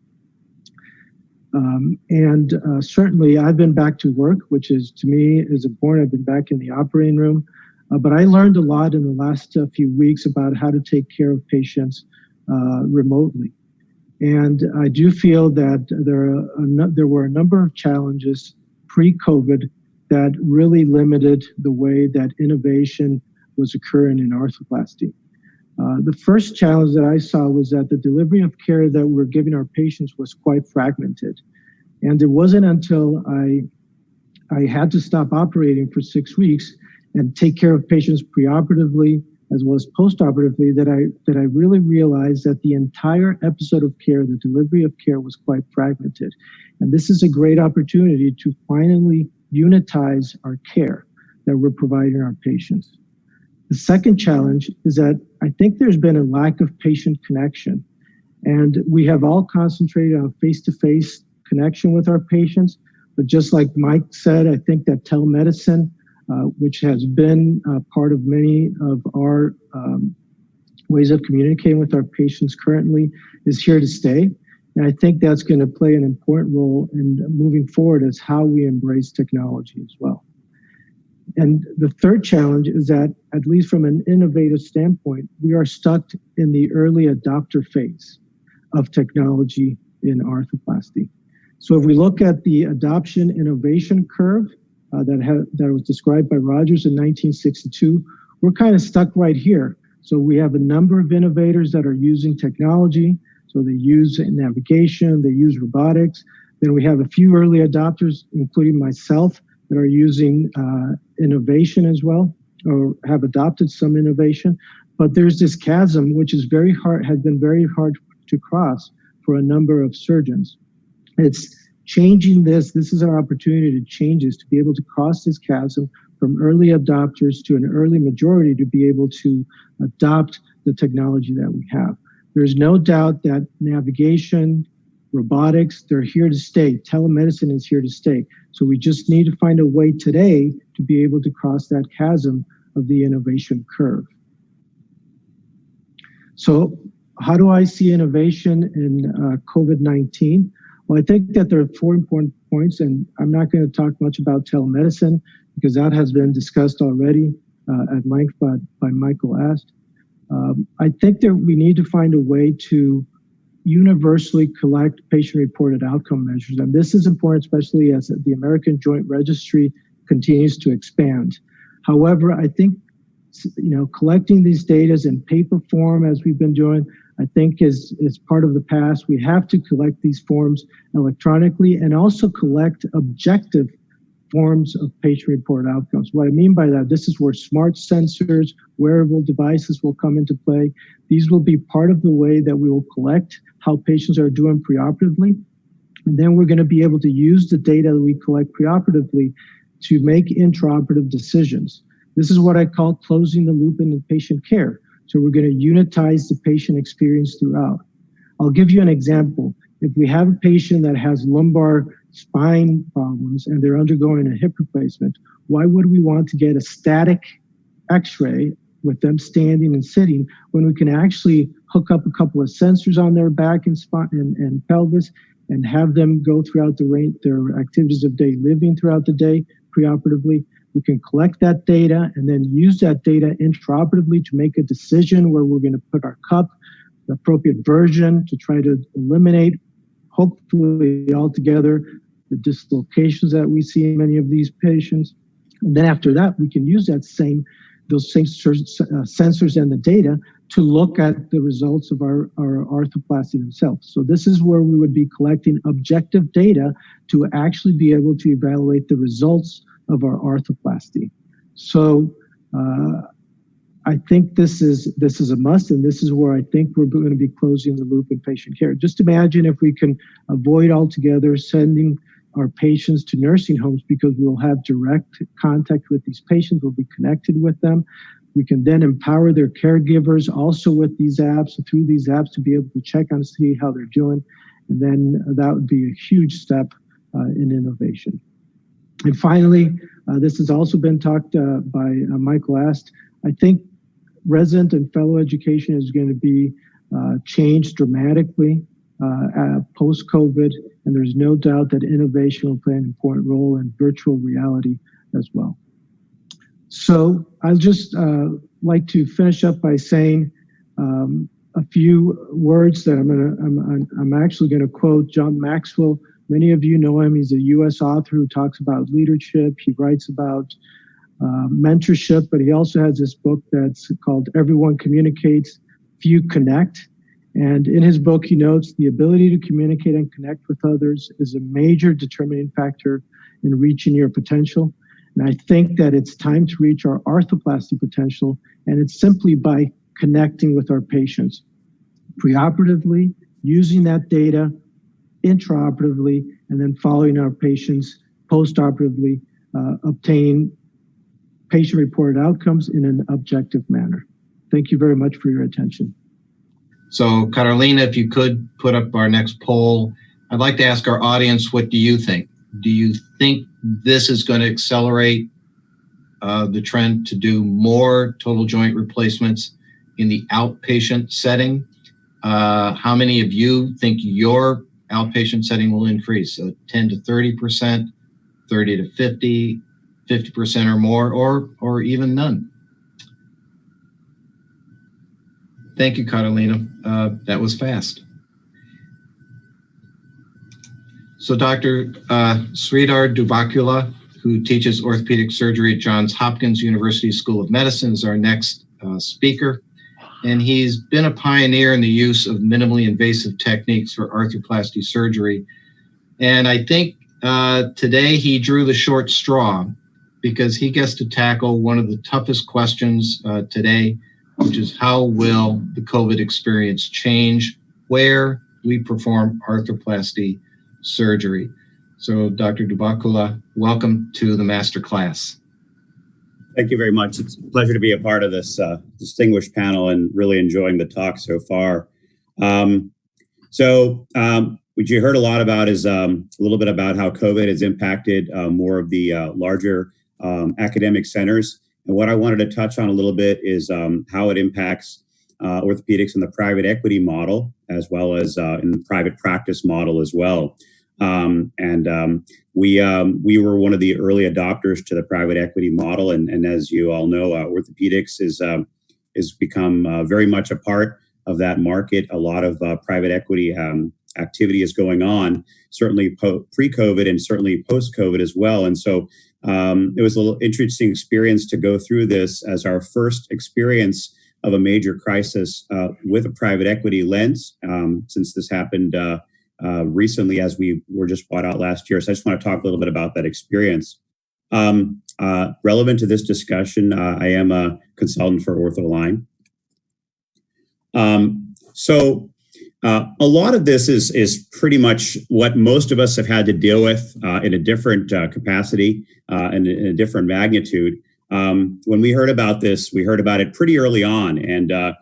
Certainly I've been back to work, which is, to me, is important. I've been back in the operating room. But I learned a lot in the last few weeks about how to take care of patients remotely. And I do feel that there were a number of challenges pre-COVID that really limited the way that innovation was occurring in arthroplasty. The first challenge that I saw was that the delivery of care that we're giving our patients was quite fragmented. And it wasn't until I had to stop operating for 6 weeks and take care of patients preoperatively as well as postoperatively that I really realized that the entire episode of care, the delivery of care, was quite fragmented. And this is a great opportunity to finally unitize our care that we're providing our patients. The second challenge is that I think there's been a lack of patient connection. And we have all concentrated on face-to-face connection with our patients. But just like Mike said, I think that telemedicine, which has been part of many of our ways of communicating with our patients currently, is here to stay. And I think that's going to play an important role in moving forward as how we embrace technology as well. And the third challenge is that, at least from an innovative standpoint, we are stuck in the early adopter phase of technology in arthroplasty. So if we look at the adoption innovation curve that was described by Rogers in 1962, we're kind of stuck right here. So we have a number of innovators that are using technology. So they use navigation, they use robotics. Then we have a few early adopters, including myself, that are using innovation as well, or have adopted some innovation. But there's this chasm, which is has been very hard to cross for a number of surgeons. It's changing this. This is our opportunity to change this, to be able to cross this chasm from early adopters to an early majority to be able to adopt the technology that we have. There's no doubt that navigation, robotics, they're here to stay. Telemedicine is here to stay. So we just need to find a way today to be able to cross that chasm of the innovation curve. So how do I see innovation in COVID-19? Well, I think that there are 4 important points, and I'm not going to talk much about telemedicine because that has been discussed already at length by Michael Ast. I think that we need to find a way to universally collect patient-reported outcome measures, and this is important, especially as the American Joint Registry continues to expand. However, I think collecting these data in paper form, as we've been doing, I think is part of the past. We have to collect these forms electronically and also collect objective forms of patient-reported outcomes. What I mean by that, this is where smart sensors, wearable devices will come into play. These will be part of the way that we will collect how patients are doing preoperatively. And then we're going to be able to use the data that we collect preoperatively to make intraoperative decisions. This is what I call closing the loop in the patient care. So we're going to unitize the patient experience throughout. I'll give you an example. If we have a patient that has lumbar spine problems and they're undergoing a hip replacement, why would we want to get a static x-ray with them standing and sitting when we can actually hook up a couple of sensors on their back and spine and pelvis and have them go throughout their activities of daily living throughout the day preoperatively? We can collect that data and then use that data intraoperatively to make a decision where we're going to put our cup, the appropriate version to try to eliminate, hopefully altogether, the dislocations that we see in many of these patients. And then after that, we can use those same sensors and the data to look at the results of our arthroplasty themselves. So this is where we would be collecting objective data to actually be able to evaluate the results of our arthroplasty. So I think this is a must, and this is where I think we're going to be closing the loop in patient care. Just imagine if we can avoid altogether sending our patients to nursing homes, because we will have direct contact with these patients, we'll be connected with them. We can then empower their caregivers also with these apps, through these apps, to be able to check on, see how they're doing. And then that would be a huge step in innovation. And finally, this has also been talked by Michael Ast. I think resident and fellow education is going to be changed dramatically post-COVID, and there's no doubt that innovation will play an important role in virtual reality as well. So I'd just like to finish up by saying a few words that I'm actually going to quote John Maxwell. Many of you know him. He's a U.S. author who talks about leadership. He writes about mentorship, but he also has this book that's called Everyone Communicates, Few Connect. And in his book, he notes the ability to communicate and connect with others is a major determining factor in reaching your potential. And I think that it's time to reach our arthroplasty potential, and it's simply by connecting with our patients preoperatively, using that data intraoperatively, and then following our patients postoperatively, obtaining patient-reported outcomes in an objective manner. Thank you very much for your attention. So, Carolina, if you could put up our next poll, I'd like to ask our audience, what do you think? Do you think this is going to accelerate the trend to do more total joint replacements in the outpatient setting? How many of you think your outpatient setting will increase? 10 to 30%, 30 to 50, 50% or more, or even none? Thank you, Carolina. That was fast. So Dr. Sridhar Dubakula, who teaches orthopedic surgery at Johns Hopkins University School of Medicine, is our next speaker. And he's been a pioneer in the use of minimally invasive techniques for arthroplasty surgery. And I think today he drew the short straw, because he gets to tackle one of the toughest questions today, which is how will the COVID experience change where we perform arthroplasty surgery? So Dr. Dubakula, welcome to the masterclass. Thank you very much. It's a pleasure to be a part of this distinguished panel and really enjoying the talk so far. What you heard a lot about is a little bit about how COVID has impacted more of the larger academic centers. And what I wanted to touch on a little bit is how it impacts orthopedics in the private equity model, as well as in the private practice model as well. We were one of the early adopters to the private equity model, and as you all know, orthopedics is become very much a part of that market. A lot of private equity activity is going on, certainly pre-COVID and certainly post-COVID as well. And so it was a little interesting experience to go through this as our first experience of a major crisis with a private equity lens, since this happened recently as we were just bought out last year. So I just want to talk a little bit about that experience. Relevant to this discussion, I am a consultant for OrthAlign. A lot of this is pretty much what most of us have had to deal with in a different capacity and in a different magnitude. When we heard about this, we heard about it pretty early on, and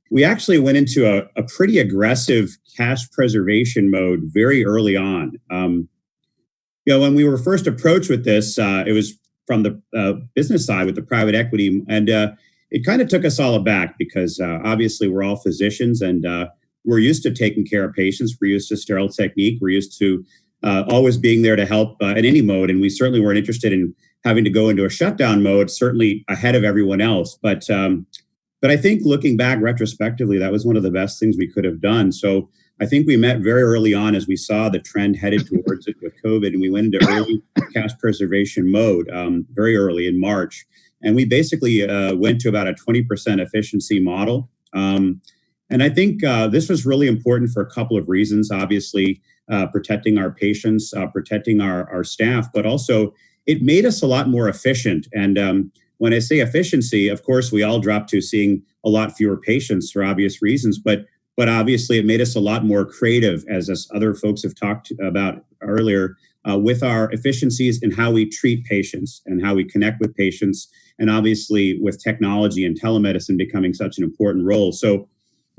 we actually went into a pretty aggressive cash preservation mode very early on. When we were first approached with this, it was from the business side with the private equity, and it kind of took us all aback because obviously we're all physicians, and we're used to taking care of patients. We're used to sterile technique. We're used to always being there to help in any mode, and we certainly weren't interested in having to go into a shutdown mode, certainly ahead of everyone else. But I think looking back retrospectively, that was one of the best things we could have done. So I think we met very early on as we saw the trend headed towards it with COVID, and we went into early cash preservation mode very early in March. And we basically went to about a 20% efficiency model And I think this was really important for a couple of reasons. Obviously, protecting our patients, protecting our staff, but also it made us a lot more efficient. And when I say efficiency, of course, we all dropped to seeing a lot fewer patients for obvious reasons, but obviously it made us a lot more creative, as other folks have talked about earlier, with our efficiencies in how we treat patients and how we connect with patients, and obviously with technology and telemedicine becoming such an important role. So,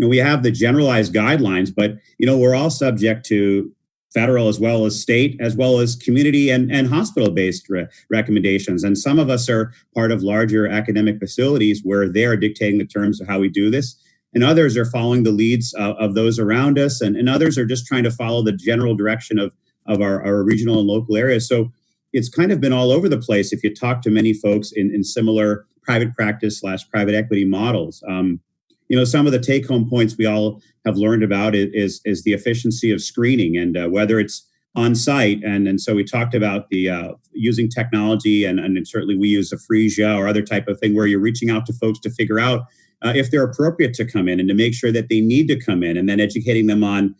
we have the generalized guidelines, but, we're all subject to federal as well as state, as well as community and hospital-based recommendations. And some of us are part of larger academic facilities where they are dictating the terms of how we do this. And others are following the leads of those around us. And others are just trying to follow the general direction of our regional and local areas. So it's kind of been all over the place if you talk to many folks in similar private practice / private equity models. Some of the take-home points we all have learned about is the efficiency of screening, and whether it's on site. And so we talked about the using technology, and certainly we use a Phreesia or other type of thing where you're reaching out to folks to figure out if they're appropriate to come in and to make sure that they need to come in, and then educating them on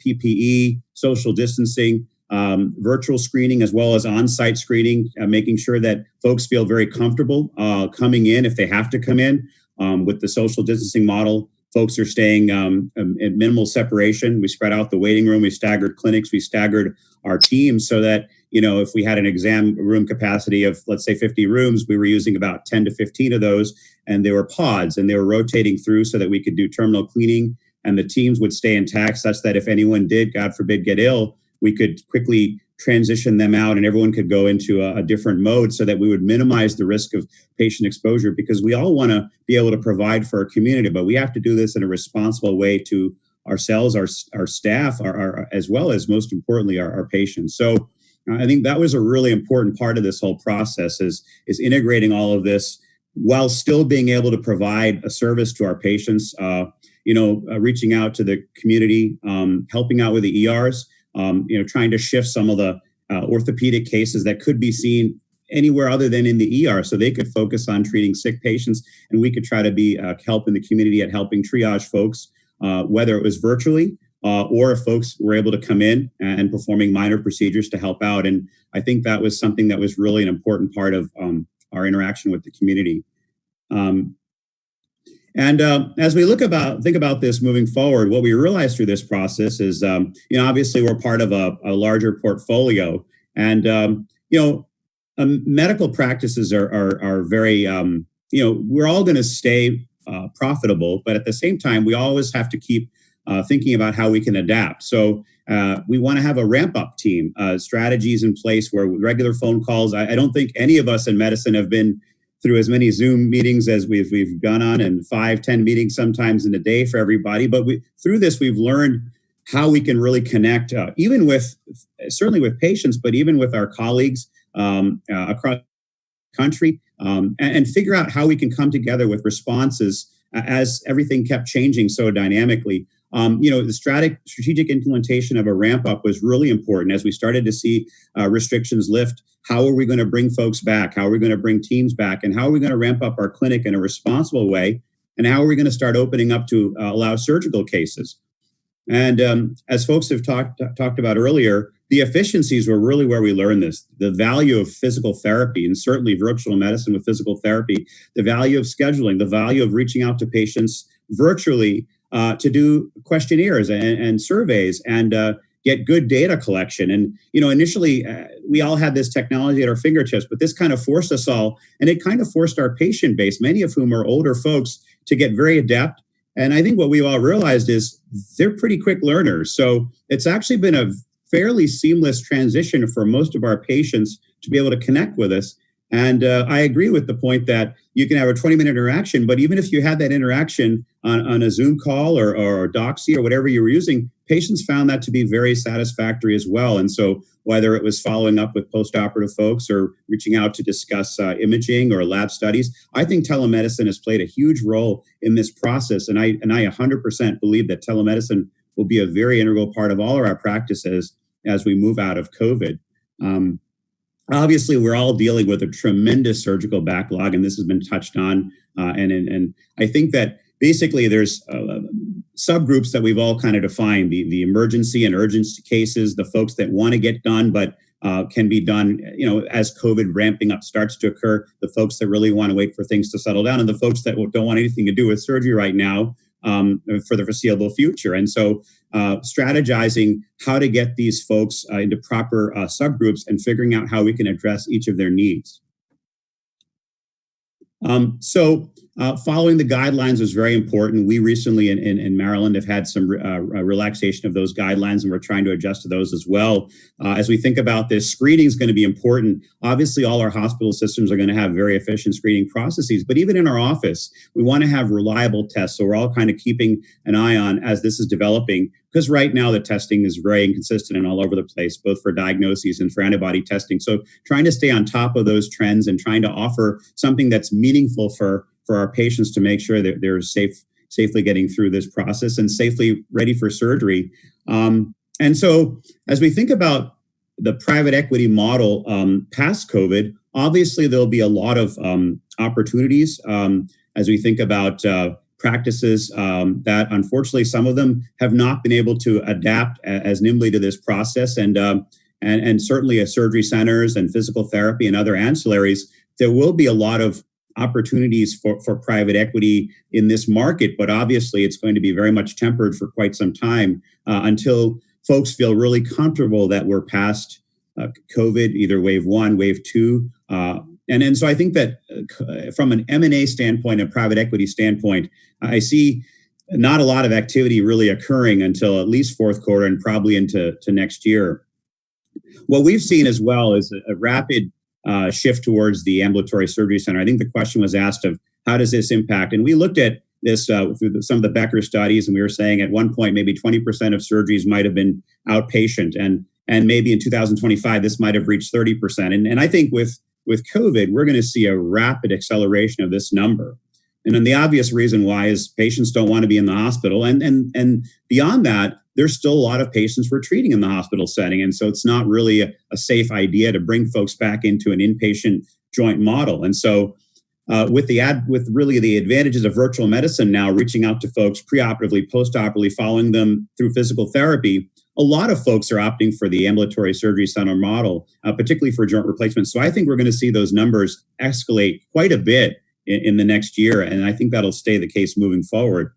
PPE, social distancing, virtual screening, as well as on-site screening, making sure that folks feel very comfortable coming in if they have to come in. With the social distancing model, folks are staying at minimal separation. We spread out the waiting room. We staggered clinics. We staggered our teams so that, if we had an exam room capacity of, let's say, 50 rooms, we were using about 10 to 15 of those. And they were pods, and they were rotating through so that we could do terminal cleaning, and the teams would stay intact such that if anyone did, God forbid, get ill, we could quickly transition them out and everyone could go into a different mode so that we would minimize the risk of patient exposure, because we all want to be able to provide for our community, but we have to do this in a responsible way to ourselves, our staff, as well as, most importantly, our patients. So I think that was a really important part of this whole process is integrating all of this while still being able to provide a service to our patients, reaching out to the community, helping out with the ERs, trying to shift some of the orthopedic cases that could be seen anywhere other than in the ER, so they could focus on treating sick patients, and we could try to be helping the community at helping triage folks, whether it was virtually or if folks were able to come in and performing minor procedures to help out. And I think that was something that was really an important part of our interaction with the community. And as we think about this moving forward, what we realized through this process is, obviously we're part of a larger portfolio, and medical practices are very, we're all going to stay profitable, but at the same time, we always have to keep thinking about how we can adapt. So we want to have a ramp-up team, strategies in place where regular phone calls. I don't think any of us in medicine have been through as many Zoom meetings as we've gone on, and 5-10 meetings sometimes in a day for everybody. But through this, we've learned how we can really connect, certainly with patients, but even with our colleagues across the country, and figure out how we can come together with responses as everything kept changing so dynamically. The strategic implementation of a ramp up was really important as we started to see restrictions lift. How are we going to bring folks back? How are we going to bring teams back? And how are we going to ramp up our clinic in a responsible way? And how are we going to start opening up to allow surgical cases? And as folks have talked about earlier, the efficiencies were really where we learned this. The value of physical therapy, and certainly virtual medicine with physical therapy, the value of scheduling, the value of reaching out to patients virtually to do questionnaires and surveys and get good data collection. And, initially we all had this technology at our fingertips, but this kind of forced us all, and it kind of forced our patient base, many of whom are older folks, to get very adept. And I think what we've all realized is they're pretty quick learners. So it's actually been a fairly seamless transition for most of our patients to be able to connect with us. And I agree with the point that you can have a 20-minute interaction, but even if you had that interaction on a Zoom call or Doxy or whatever you were using, patients found that to be very satisfactory as well. And so whether it was following up with postoperative folks or reaching out to discuss imaging or lab studies, I think telemedicine has played a huge role in this process. And I 100% believe that telemedicine will be a very integral part of all of our practices as we move out of COVID. Obviously, we're all dealing with a tremendous surgical backlog, and this has been touched on. And I think that basically there's subgroups that we've all kind of defined: the emergency and urgent cases, the folks that want to get done but can be done, as COVID ramping up starts to occur, the folks that really want to wait for things to settle down, and the folks that don't want anything to do with surgery right now for the foreseeable future. And so strategizing how to get these folks into proper subgroups and figuring out how we can address each of their needs. Following the guidelines was very important. We recently in Maryland have had some relaxation of those guidelines, and we're trying to adjust to those as well. As we think about this, screening is going to be important. Obviously, all our hospital systems are going to have very efficient screening processes, but even in our office, we want to have reliable tests. So we're all kind of keeping an eye on as this is developing, because right now the testing is very inconsistent and all over the place, both for diagnoses and for antibody testing. So trying to stay on top of those trends and trying to offer something that's meaningful for our patients to make sure that they're safely getting through this process and safely ready for surgery. And so as we think about the private equity model past COVID, obviously there'll be a lot of opportunities as we think about practices that unfortunately some of them have not been able to adapt as nimbly to this process, and certainly surgery centers and physical therapy and other ancillaries. There will be a lot of opportunities for private equity in this market, but obviously it's going to be very much tempered for quite some time until folks feel really comfortable that we're past COVID, either wave 1, wave 2. And so I think that from an M&A standpoint, a private equity standpoint, I see not a lot of activity really occurring until at least fourth quarter and probably into next year. What we've seen as well is a rapid shift towards the ambulatory surgery center. I think the question was asked of how does this impact? And we looked at this through some of the Becker studies, and we were saying at one point maybe 20% of surgeries might have been outpatient, and maybe in 2025 this might have reached 30%. And I think with COVID, we're going to see a rapid acceleration of this number. And then the obvious reason why is patients don't want to be in the hospital. And beyond that, there's still a lot of patients we're treating in the hospital setting. And so it's not really a safe idea to bring folks back into an inpatient joint model. And so with really the advantages of virtual medicine now, reaching out to folks preoperatively, postoperatively, following them through physical therapy, a lot of folks are opting for the ambulatory surgery center model, particularly for joint replacement. So I think we're going to see those numbers escalate quite a bit in the next year. And I think that'll stay the case moving forward.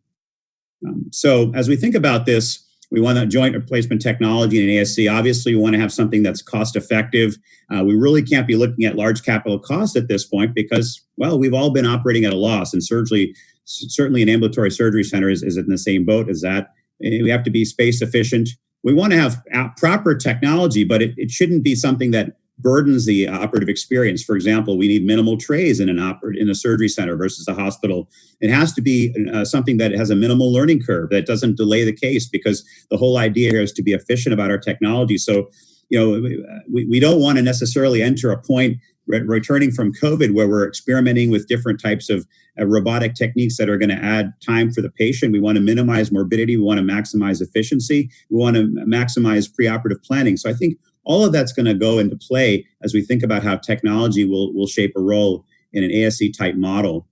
So as we think about this, we want a joint replacement technology in an ASC. Obviously, we want to have something that's cost effective. We really can't be looking at large capital costs at this point because, well, we've all been operating at a loss. And certainly an ambulatory surgery center is in the same boat as that. We have to be space efficient. We want to have proper technology, but it shouldn't be something that burdens the operative experience. For example, we need minimal trays in a surgery center versus a hospital. It has to be something that has a minimal learning curve, that doesn't delay the case, because the whole idea here is to be efficient about our technology. So, we don't want to necessarily enter a point returning from COVID where we're experimenting with different types of robotic techniques that are going to add time for the patient. We want to minimize morbidity. We want to maximize efficiency. We want to maximize preoperative planning. So I think all of that's going to go into play as we think about how technology will shape a role in an ASC type model.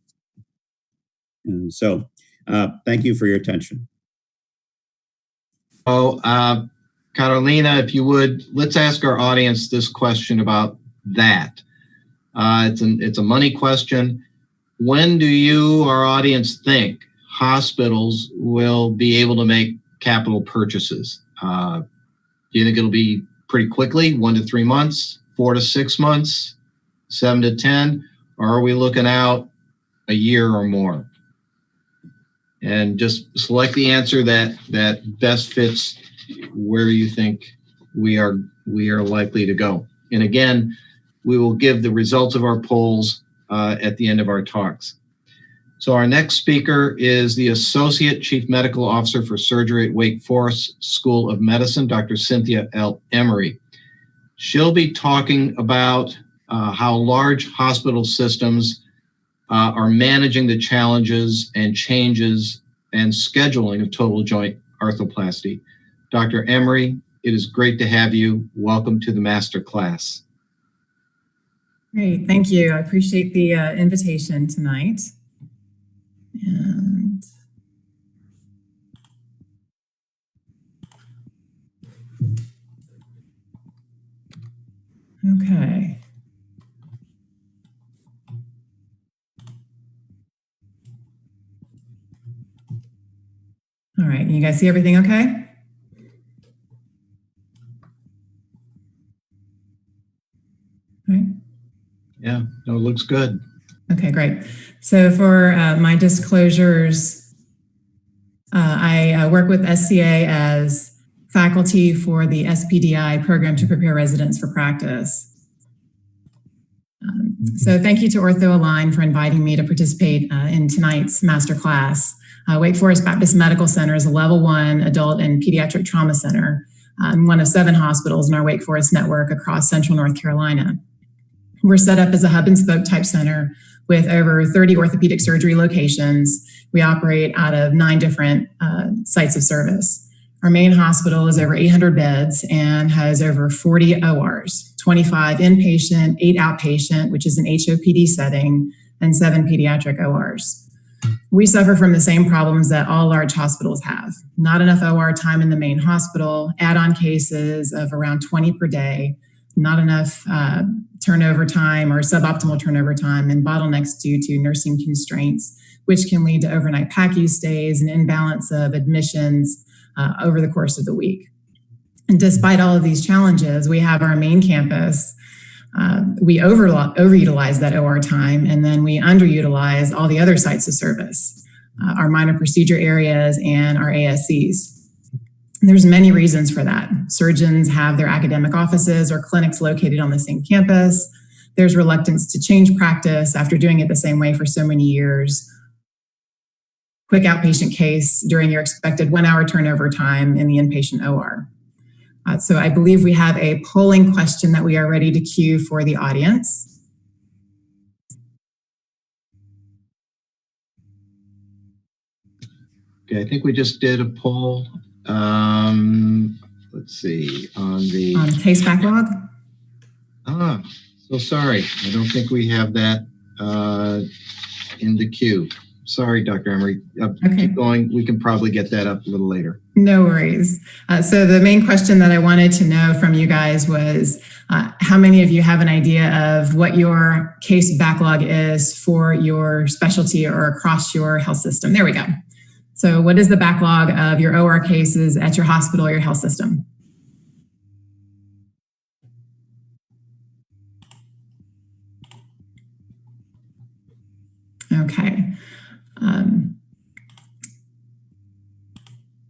And so thank you for your attention. Carolina, if you would, let's ask our audience this question about that. It's a money question. When do you, our audience, think hospitals will be able to make capital purchases? Do you think it'll be pretty quickly, 1 to 3 months, 4 to 6 months, 7 to 10, or are we looking out a year or more? And just select the answer that best fits where you think we are likely to go. And again, we will give the results of our polls at the end of our talks. So our next speaker is the Associate Chief Medical Officer for Surgery at Wake Forest School of Medicine, Dr. Cynthia L Emery. She'll be talking about how large hospital systems are managing the challenges and changes and scheduling of total joint arthroplasty. Dr. Emery, it is great to have you. Welcome to the master class. Great, thank you. I appreciate the invitation tonight. And okay. All right, you guys see everything okay? All right. Yeah, no, it looks good. Okay, great. So for my disclosures, I work with SCA as faculty for the SPDI program to prepare residents for practice. So thank you to OrthoAlign for inviting me to participate in tonight's masterclass. Wake Forest Baptist Medical Center is a level 1 adult and pediatric trauma center and one of 7 hospitals in our Wake Forest network across central North Carolina. We're set up as a hub and spoke type center with over 30 orthopedic surgery locations. We operate out of 9 different sites of service. Our main hospital is over 800 beds and has over 40 ORs, 25 inpatient, 8 outpatient, which is an HOPD setting, and 7 pediatric ORs. We suffer from the same problems that all large hospitals have. Not enough OR time in the main hospital, add-on cases of around 20 per day, not enough turnover time or suboptimal turnover time, and bottlenecks due to nursing constraints, which can lead to overnight PACU stays and imbalance of admissions over the course of the week. And despite all of these challenges, we have our main campus. We overutilize that OR time, and then we underutilize all the other sites of service, our minor procedure areas and our ASCs. And there's many reasons for that. Surgeons have their academic offices or clinics located on the same campus. There's reluctance to change practice after doing it the same way for so many years. Quick outpatient case during your expected 1-hour turnover time in the inpatient OR. So I believe we have a polling question that we are ready to queue for the audience. Okay, I think we just did a poll. Let's see, on the case backlog. So sorry. I don't think we have that in the queue. Sorry, Dr. Emery. Okay. Keep going. We can probably get that up a little later. No worries. So the main question that I wanted to know from you guys was how many of you have an idea of what your case backlog is for your specialty or across your health system? There we go. So what is the backlog of your OR cases at your hospital or your health system? Okay.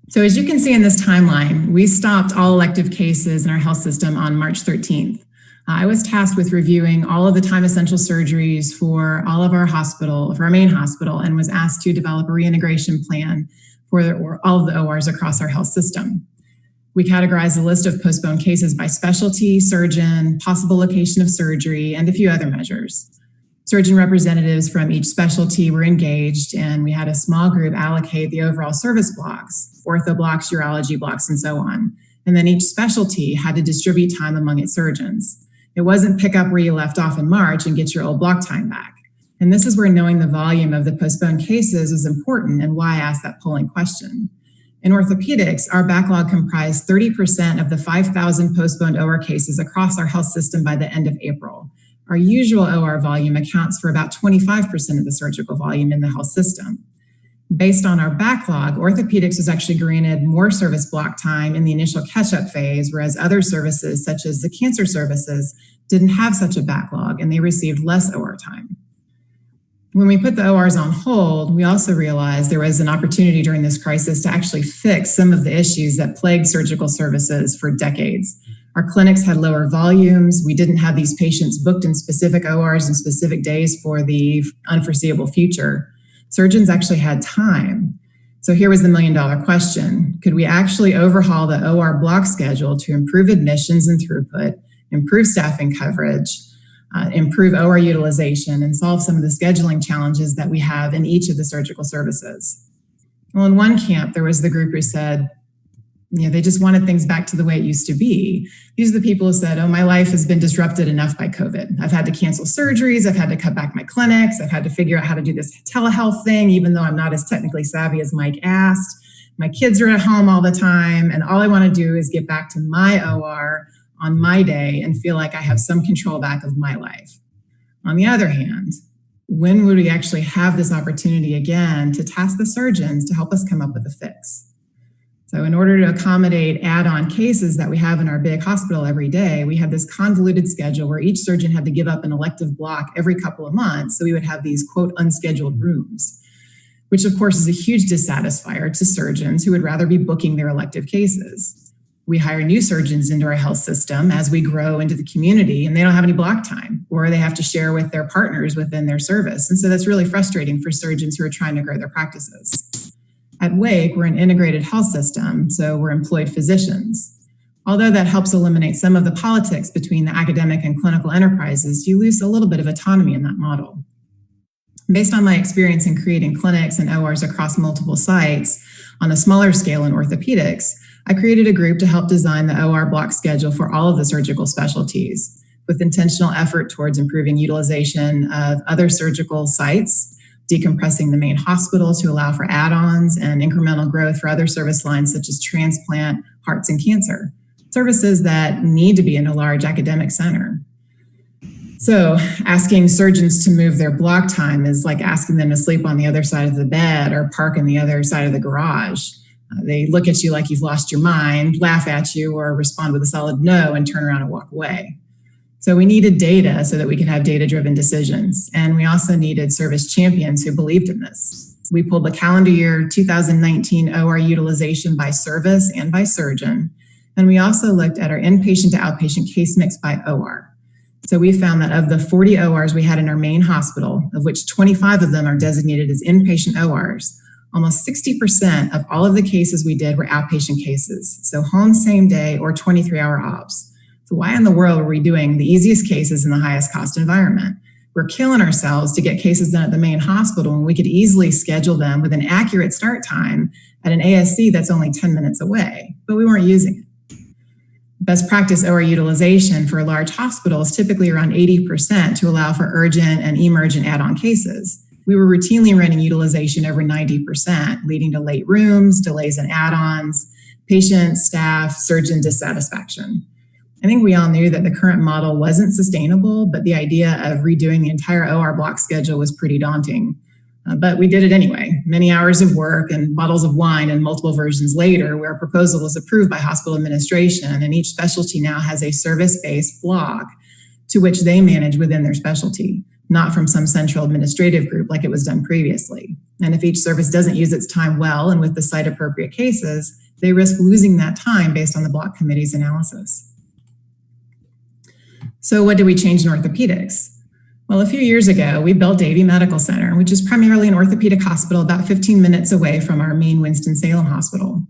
So as you can see in this timeline, we stopped all elective cases in our health system on March 13th. I was tasked with reviewing all of the time essential surgeries for all of our hospital, for our main hospital, and was asked to develop a reintegration plan for all of the ORs across our health system. We categorized a list of postponed cases by specialty, surgeon, possible location of surgery, and a few other measures. Surgeon representatives from each specialty were engaged, and we had a small group allocate the overall service blocks, ortho blocks, urology blocks, and so on. And then each specialty had to distribute time among its surgeons. It wasn't pick up where you left off in March and get your old block time back. And this is where knowing the volume of the postponed cases was important and why I asked that polling question. In orthopedics, our backlog comprised 30% of the 5,000 postponed OR cases across our health system by the end of April. Our usual OR volume accounts for about 25% of the surgical volume in the health system. Based on our backlog, orthopedics was actually granted more service block time in the initial catch-up phase, whereas other services, such as the cancer services, didn't have such a backlog and they received less OR time. When we put the ORs on hold, we also realized there was an opportunity during this crisis to actually fix some of the issues that plagued surgical services for decades. Our clinics had lower volumes. We didn't have these patients booked in specific ORs and specific days for the unforeseeable future. Surgeons actually had time. So here was the million-dollar question. Could we actually overhaul the OR block schedule to improve admissions and throughput, improve staffing coverage, improve OR utilization, and solve some of the scheduling challenges that we have in each of the surgical services? Well, in one camp, there was the group who said, They just wanted things back to the way it used to be. These are the people who said, oh, my life has been disrupted enough by COVID. I've had to cancel surgeries. I've had to cut back my clinics. I've had to figure out how to do this telehealth thing, even though I'm not as technically savvy as Mike asked. My kids are at home all the time, and all I want to do is get back to my OR on my day and feel like I have some control back of my life. On the other hand, when would we actually have this opportunity again to task the surgeons to help us come up with a fix? So in order to accommodate add-on cases that we have in our big hospital every day, we had this convoluted schedule where each surgeon had to give up an elective block every couple of months. So we would have these, quote, unscheduled rooms, which of course is a huge dissatisfier to surgeons who would rather be booking their elective cases. We hire new surgeons into our health system as we grow into the community, and they don't have any block time, or they have to share with their partners within their service. And so that's really frustrating for surgeons who are trying to grow their practices. At Wake, we're an integrated health system, so we're employed physicians. Although that helps eliminate some of the politics between the academic and clinical enterprises, you lose a little bit of autonomy in that model. Based on my experience in creating clinics and ORs across multiple sites on a smaller scale in orthopedics, I created a group to help design the OR block schedule for all of the surgical specialties, with intentional effort towards improving utilization of other surgical sites, decompressing the main hospital to allow for add-ons and incremental growth for other service lines such as transplant, hearts, and cancer, services that need to be in a large academic center. So asking surgeons to move their block time is like asking them to sleep on the other side of the bed or park in the other side of the garage. They look at you like you've lost your mind, laugh at you, or respond with a solid no and turn around and walk away. So we needed data so that we could have data-driven decisions. And we also needed service champions who believed in this. We pulled the calendar year 2019 OR utilization by service and by surgeon. And we also looked at our inpatient to outpatient case mix by OR. So we found that of the 40 ORs we had in our main hospital, of which 25 of them are designated as inpatient ORs, almost 60% of all of the cases we did were outpatient cases. So home same day or 23-hour ops. So why in the world are we doing the easiest cases in the highest cost environment? We're killing ourselves to get cases done at the main hospital when we could easily schedule them with an accurate start time at an ASC that's only 10 minutes away, but we weren't using it. Best practice OR utilization for a large hospital is typically around 80% to allow for urgent and emergent add-on cases. We were routinely running utilization over 90%, leading to late rooms, delays in add-ons, patient, staff, surgeon dissatisfaction. I think we all knew that the current model wasn't sustainable, but the idea of redoing the entire OR block schedule was pretty daunting. But we did it anyway. Many hours of work and bottles of wine and multiple versions later, where a proposal was approved by hospital administration, and each specialty now has a service-based block to which they manage within their specialty, not from some central administrative group like it was done previously. And if each service doesn't use its time well and with the site-appropriate cases, they risk losing that time based on the block committee's analysis. So what did we change in orthopedics? Well, a few years ago, we built Davie Medical Center, which is primarily an orthopedic hospital about 15 minutes away from our main Winston-Salem hospital.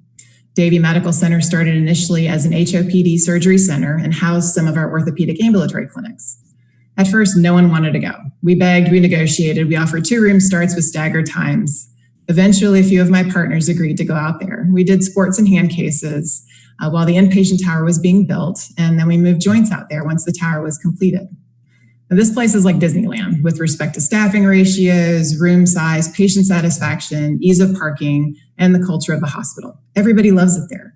Davie Medical Center started initially as an HOPD surgery center and housed some of our orthopedic ambulatory clinics. At first, no one wanted to go. We begged, we negotiated, we offered 2-room starts with staggered times. Eventually, a few of my partners agreed to go out there. We did sports and hand cases while the inpatient tower was being built, and then we moved joints out there once the tower was completed. Now, this place is like Disneyland with respect to staffing ratios, room size, patient satisfaction, ease of parking, and the culture of the hospital. Everybody loves it there.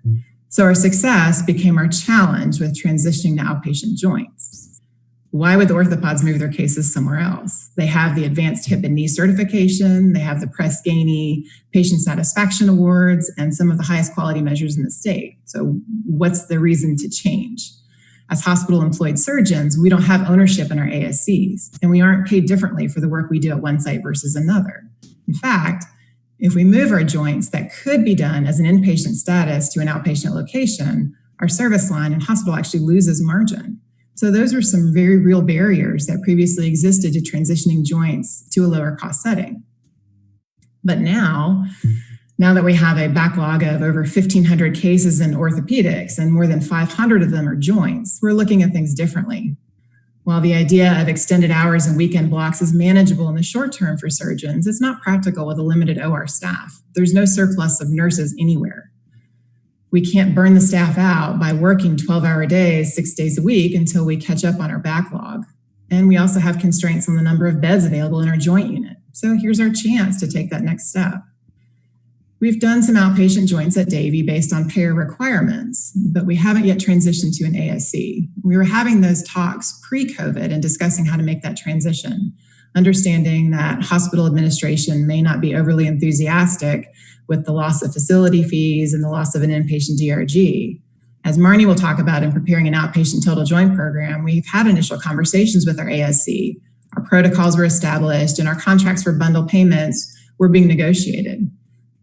So our success became our challenge with transitioning to outpatient joints. Why would the orthopods move their cases somewhere else? They have the advanced hip and knee certification, they have the Press Ganey patient satisfaction awards, and some of the highest quality measures in the state. So what's the reason to change? As hospital employed surgeons, we don't have ownership in our ASCs, and we aren't paid differently for the work we do at one site versus another. In fact, if we move our joints that could be done as an inpatient status to an outpatient location, our service line and hospital actually loses margin. So those are some very real barriers that previously existed to transitioning joints to a lower cost setting. But now that we have a backlog of over 1,500 cases in orthopedics and more than 500 of them are joints, we're looking at things differently. While the idea of extended hours and weekend blocks is manageable in the short term for surgeons, it's not practical with a limited OR staff. There's no surplus of nurses anywhere. We can't burn the staff out by working 12-hour days, 6 days a week until we catch up on our backlog. And we also have constraints on the number of beds available in our joint unit. So here's our chance to take that next step. We've done some outpatient joints at Davie based on payer requirements, but we haven't yet transitioned to an ASC. We were having those talks pre-COVID and discussing how to make that transition, understanding that hospital administration may not be overly enthusiastic with the loss of facility fees and the loss of an inpatient DRG. As Marnie will talk about in preparing an outpatient total joint program, we've had initial conversations with our ASC. Our protocols were established and our contracts for bundle payments were being negotiated.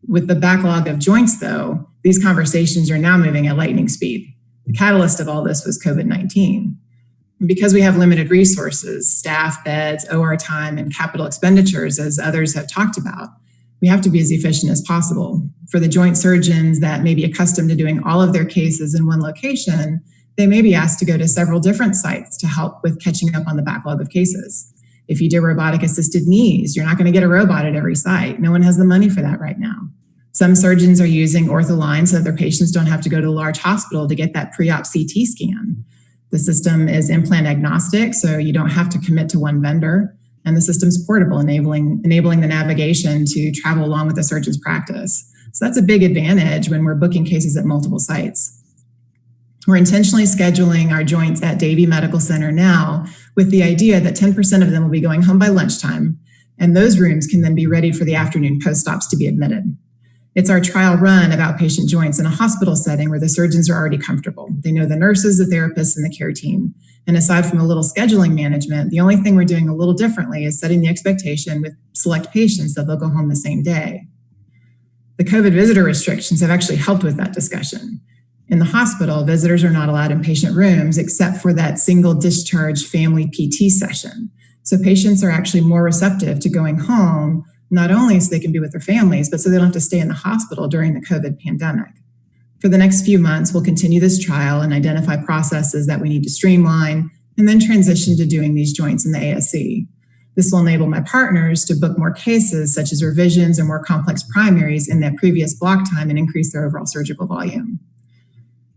With the backlog of joints, though, these conversations are now moving at lightning speed. The catalyst of all this was COVID-19. Because we have limited resources, staff, beds, OR time, and capital expenditures, as others have talked about, we have to be as efficient as possible. For the joint surgeons that may be accustomed to doing all of their cases in one location, they may be asked to go to several different sites to help with catching up on the backlog of cases. If you do robotic assisted knees, you're not going to get a robot at every site. No one has the money for that right now. Some surgeons are using OrthAlign so that their patients don't have to go to a large hospital to get that pre-op CT scan. The system is implant agnostic, so you don't have to commit to one vendor. And the system's portable, enabling the navigation to travel along with the surgeon's practice. So that's a big advantage when we're booking cases at multiple sites. We're intentionally scheduling our joints at Davie Medical Center now with the idea that 10% of them will be going home by lunchtime, and those rooms can then be ready for the afternoon post-ops to be admitted. It's our trial run of outpatient joints in a hospital setting where the surgeons are already comfortable. They know the nurses, the therapists, and the care team. And aside from a little scheduling management, the only thing we're doing a little differently is setting the expectation with select patients that they'll go home the same day. The COVID visitor restrictions have actually helped with that discussion. In the hospital, visitors are not allowed in patient rooms except for that single discharge family PT session. So patients are actually more receptive to going home, not only so they can be with their families, but so they don't have to stay in the hospital during the COVID pandemic. For the next few months, we'll continue this trial and identify processes that we need to streamline and then transition to doing these joints in the ASC. This will enable my partners to book more cases, such as revisions or more complex primaries in that previous block time and increase their overall surgical volume.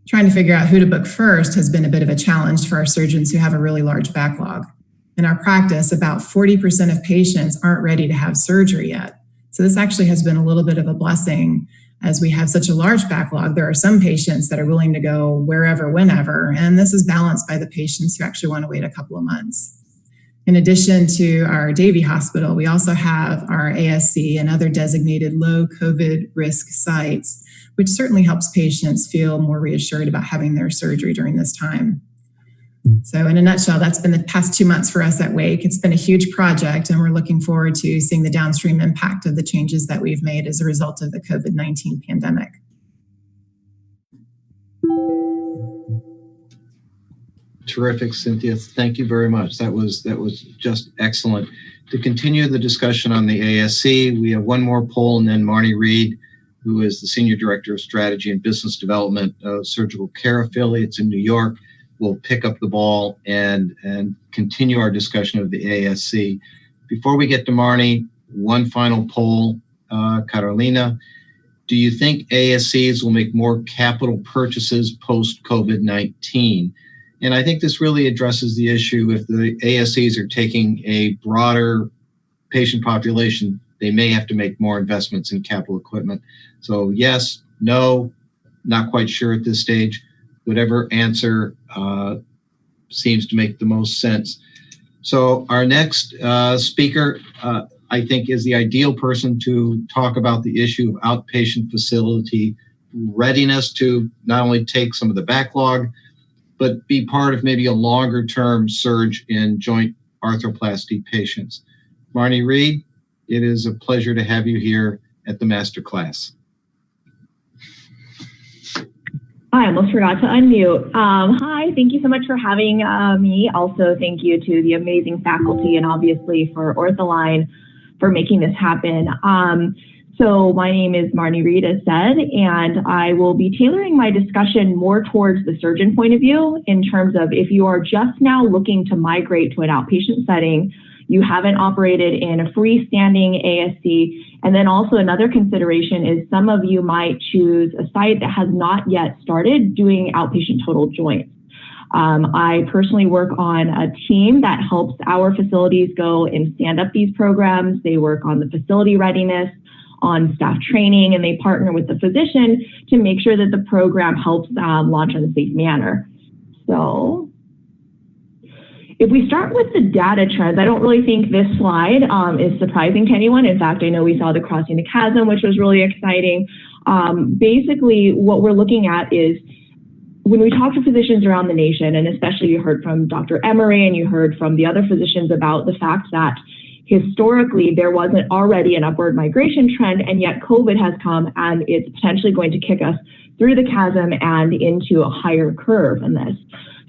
Trying to figure out who to book first has been a bit of a challenge for our surgeons who have a really large backlog. In our practice, about 40% of patients aren't ready to have surgery yet. So this actually has been a little bit of a blessing. As we have such a large backlog, there are some patients that are willing to go wherever, whenever, and this is balanced by the patients who actually want to wait a couple of months. In addition to our Davie Hospital, we also have our ASC and other designated low COVID risk sites, which certainly helps patients feel more reassured about having their surgery during this time. So in a nutshell, that's been the past 2 months for us at Wake. It's been a huge project, and we're looking forward to seeing the downstream impact of the changes that we've made as a result of the COVID-19 pandemic. Terrific, Cynthia. Thank you very much. That was just excellent. To continue the discussion on the ASC, we have one more poll, and then Marnie Reed, who is the Senior Director of Strategy and Business Development of Surgical Care Affiliates in New York, will pick up the ball and continue our discussion of the ASC. Before we get to Marnie, one final poll, Carolina, do you think ASCs will make more capital purchases post-COVID-19? And I think this really addresses the issue if the ASCs are taking a broader patient population, they may have to make more investments in capital equipment. So yes, no, not quite sure at this stage. Whatever answer seems to make the most sense. So our next speaker, I think, is the ideal person to talk about the issue of outpatient facility readiness to not only take some of the backlog, but be part of maybe a longer-term surge in joint arthroplasty patients. Marnie Reed, it is a pleasure to have you here at the masterclass. I almost forgot to unmute. Hi, thank you so much for having me. Also, thank you to the amazing faculty and obviously for OrthAlign for making this happen. So my name is Marnie Reed, as said, and I will be tailoring my discussion more towards the surgeon point of view in terms of if you are just now looking to migrate to an outpatient setting, you haven't operated in a freestanding ASC. And then also another consideration is some of you might choose a site that has not yet started doing outpatient total joints. I personally work on a team that helps our facilities go and stand up these programs. They work on the facility readiness, on staff training, and they partner with the physician to make sure that the program helps launch in a safe manner. So if we start with the data trends, I don't really think this slide is surprising to anyone. In fact, I know we saw the crossing the chasm, which was really exciting. Basically, what we're looking at is when we talk to physicians around the nation, and especially you heard from Dr. Emery and you heard from the other physicians about the fact that historically there wasn't already an upward migration trend, and yet COVID has come and it's potentially going to kick us through the chasm and into a higher curve in this.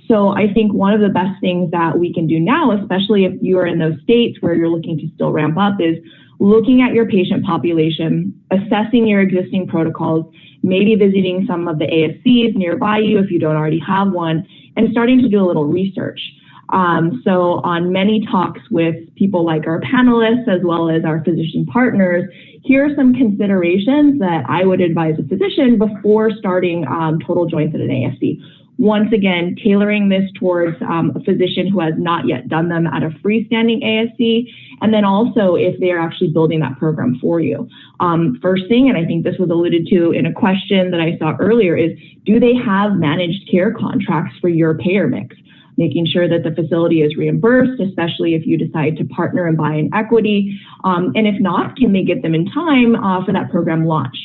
So I think one of the best things that we can do now, especially if you are in those states where you're looking to still ramp up, is looking at your patient population, assessing your existing protocols, maybe visiting some of the ASCs nearby you if you don't already have one, and starting to do a little research. So on many talks with people like our panelists, as well as our physician partners, here are some considerations that I would advise a physician before starting total joints at an ASC. Once again, tailoring this towards a physician who has not yet done them at a freestanding ASC, and then also if they're actually building that program for you. First thing, and I think this was alluded to in a question that I saw earlier, is do they have managed care contracts for your payer mix? Making sure that the facility is reimbursed, especially if you decide to partner and buy in equity. And if not, can they get them in time for that program launch?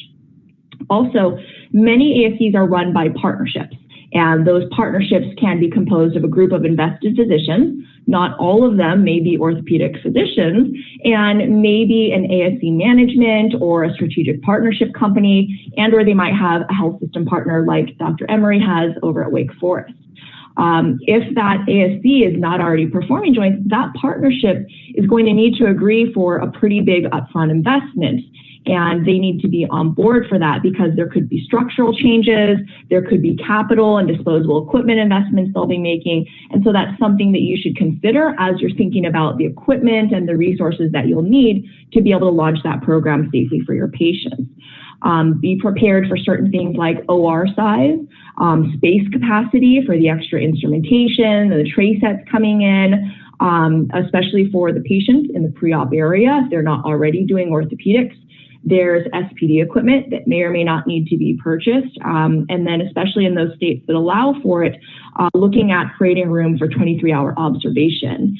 Also, many ASCs are run by partnerships. And those partnerships can be composed of a group of invested physicians. Not all of them may be orthopedic physicians, and maybe an ASC management or a strategic partnership company, and or they might have a health system partner like Dr. Emery has over at Wake Forest. If that ASC is not already performing joints, that partnership is going to need to agree for a pretty big upfront investment. And they need to be on board for that because there could be structural changes, there could be capital and disposable equipment investments they'll be making. And so that's something that you should consider as you're thinking about the equipment and the resources that you'll need to be able to launch that program safely for your patients. Be prepared for certain things like OR size, space capacity for the extra instrumentation, the tray sets coming in, especially for the patients in the pre-op area if they're not already doing orthopedics. There's SPD equipment that may or may not need to be purchased. And then especially in those states that allow for it, looking at creating room for 23-hour observation.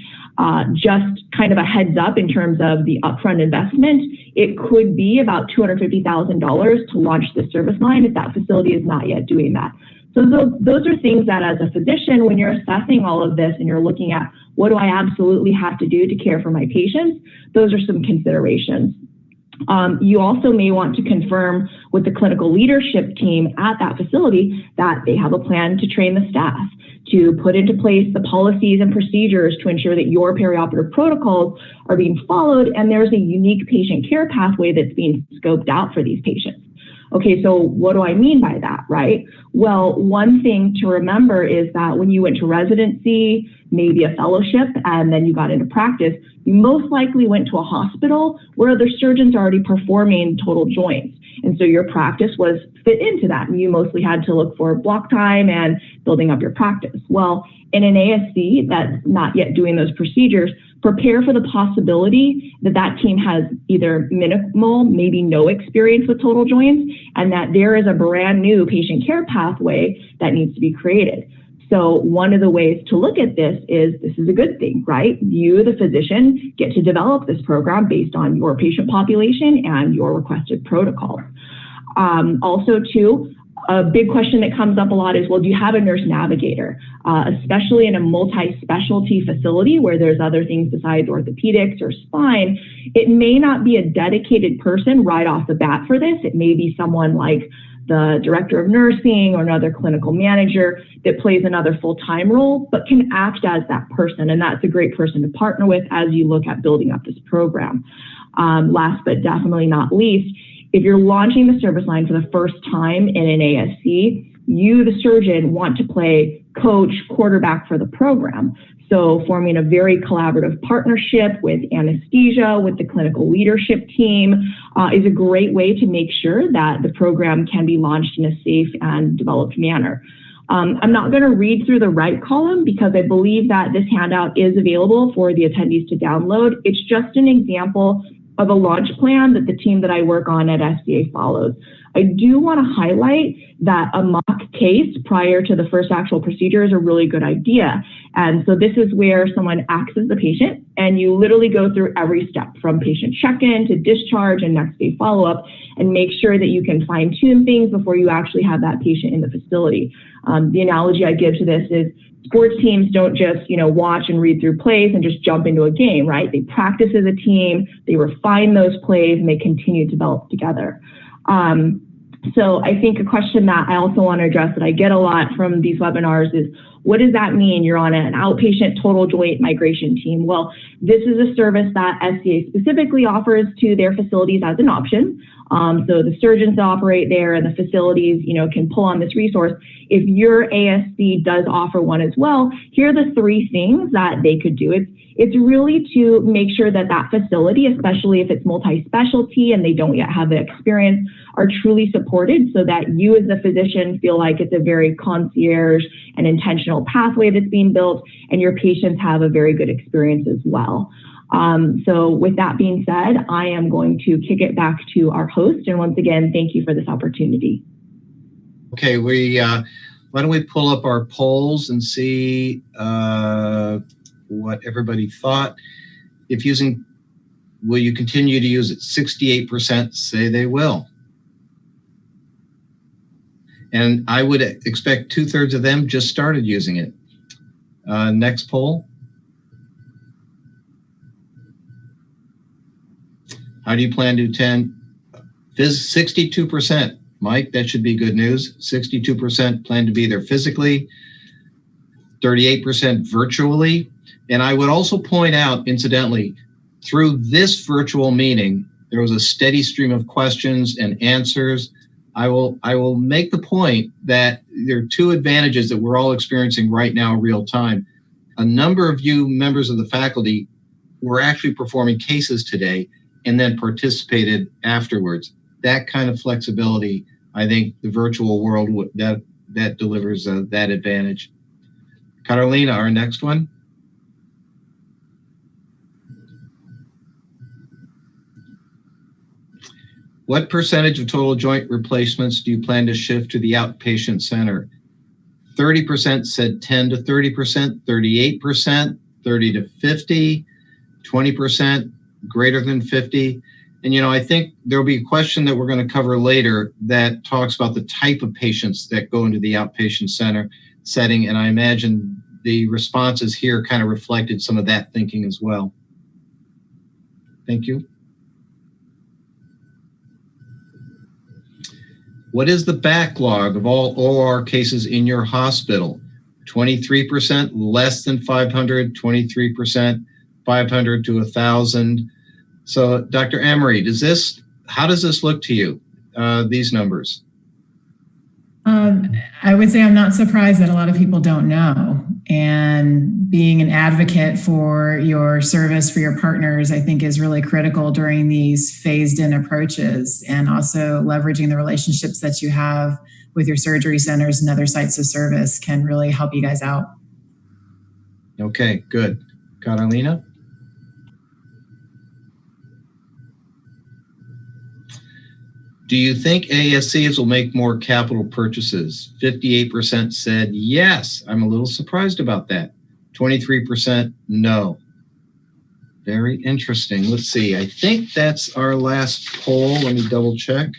Just kind of a heads up in terms of the upfront investment, it could be about $250,000 to launch the service line if that facility is not yet doing that. So those are things that as a physician, when you're assessing all of this and you're looking at what do I absolutely have to do to care for my patients, those are some considerations. You also may want to confirm with the clinical leadership team at that facility that they have a plan to train the staff, to put into place the policies and procedures to ensure that your perioperative protocols are being followed and there's a unique patient care pathway that's being scoped out for these patients. Okay, so what do I mean by that, right? Well, one thing to remember is that when you went to residency, maybe a fellowship, and then you got into practice, you most likely went to a hospital where other surgeons are already performing total joints. And so your practice was fit into that. And you mostly had to look for block time and building up your practice. Well, in an ASC that's not yet doing those procedures, prepare for the possibility that that team has either minimal, maybe no experience with total joints, and that there is a brand new patient care pathway that needs to be created. So one of the ways to look at this is a good thing, right? You, the physician, get to develop this program based on your patient population and your requested protocols. Also, too, a big question that comes up a lot is, well, do you have a nurse navigator? Especially in a multi-specialty facility where there's other things besides orthopedics or spine, it may not be a dedicated person right off the bat for this. It may be someone like the director of nursing or another clinical manager that plays another full-time role, but can act as that person. And that's a great person to partner with as you look at building up this program. Last but definitely not least, if you're launching the service line for the first time in an ASC, you, the surgeon, want to play coach, quarterback for the program. So forming a very collaborative partnership with anesthesia, with the clinical leadership team is a great way to make sure that the program can be launched in a safe and developed manner. I'm not going to read through the right column because I believe that this handout is available for the attendees to download. It's just an example of a launch plan that the team that I work on at SCA follows. I do want to highlight that a mock case prior to the first actual procedure is a really good idea. And so this is where someone acts as the patient and you literally go through every step from patient check-in to discharge and next day follow-up and make sure that you can fine tune things before you actually have that patient in the facility. The analogy I give to this is sports teams don't just, watch and read through plays and just jump into a game, right? They practice as a team, they refine those plays, and they continue to develop together. So I think a question that I also want to address that I get a lot from these webinars is, what does that mean? You're on an outpatient total joint migration team. Well, this is a service that SCA specifically offers to their facilities as an option. So the surgeons that operate there and the facilities, can pull on this resource. If your ASC does offer one as well, here are the three things that they could do. It's really to make sure that that facility, especially if it's multi-specialty and they don't yet have the experience, are truly supported so that you as the physician feel like it's a very concierge and intentional pathway that's being built and your patients have a very good experience as well. So with that being said, I am going to kick it back to our host. And once again, thank you for this opportunity. Okay, why don't we pull up our polls and see what everybody thought. Will you continue to use it? 68% say they will. And I would expect 2/3 of them just started using it. Next poll. How do you plan to attend? 62%. Mike, that should be good news. 62% plan to be there physically, 38% virtually. And I would also point out, incidentally, through this virtual meeting, there was a steady stream of questions and answers. I will make the point that there are two advantages that we're all experiencing right now in real time. A number of you members of the faculty were actually performing cases today and then participated afterwards. That kind of flexibility, I think the virtual world that delivers that advantage. Carolina, our next one. What percentage of total joint replacements do you plan to shift to the outpatient center? 30% said 10 to 30%, 38%, 30 to 50, 20%, greater than 50. And, I think there'll be a question that we're going to cover later that talks about the type of patients that go into the outpatient center setting. And I imagine the responses here kind of reflected some of that thinking as well. Thank you. What is the backlog of all OR cases in your hospital? 23% less than 500, 23% 500 to 1,000. So, Dr. Emery, how does this look to you, these numbers? I would say I'm not surprised that a lot of people don't know. And being an advocate for your service, for your partners, I think is really critical during these phased-in approaches, and also leveraging the relationships that you have with your surgery centers and other sites of service can really help you guys out. Okay, good. Carolina? Do you think ASCs will make more capital purchases? 58% said yes. I'm a little surprised about that. 23% no. Very interesting. Let's see. I think that's our last poll. Let me double check.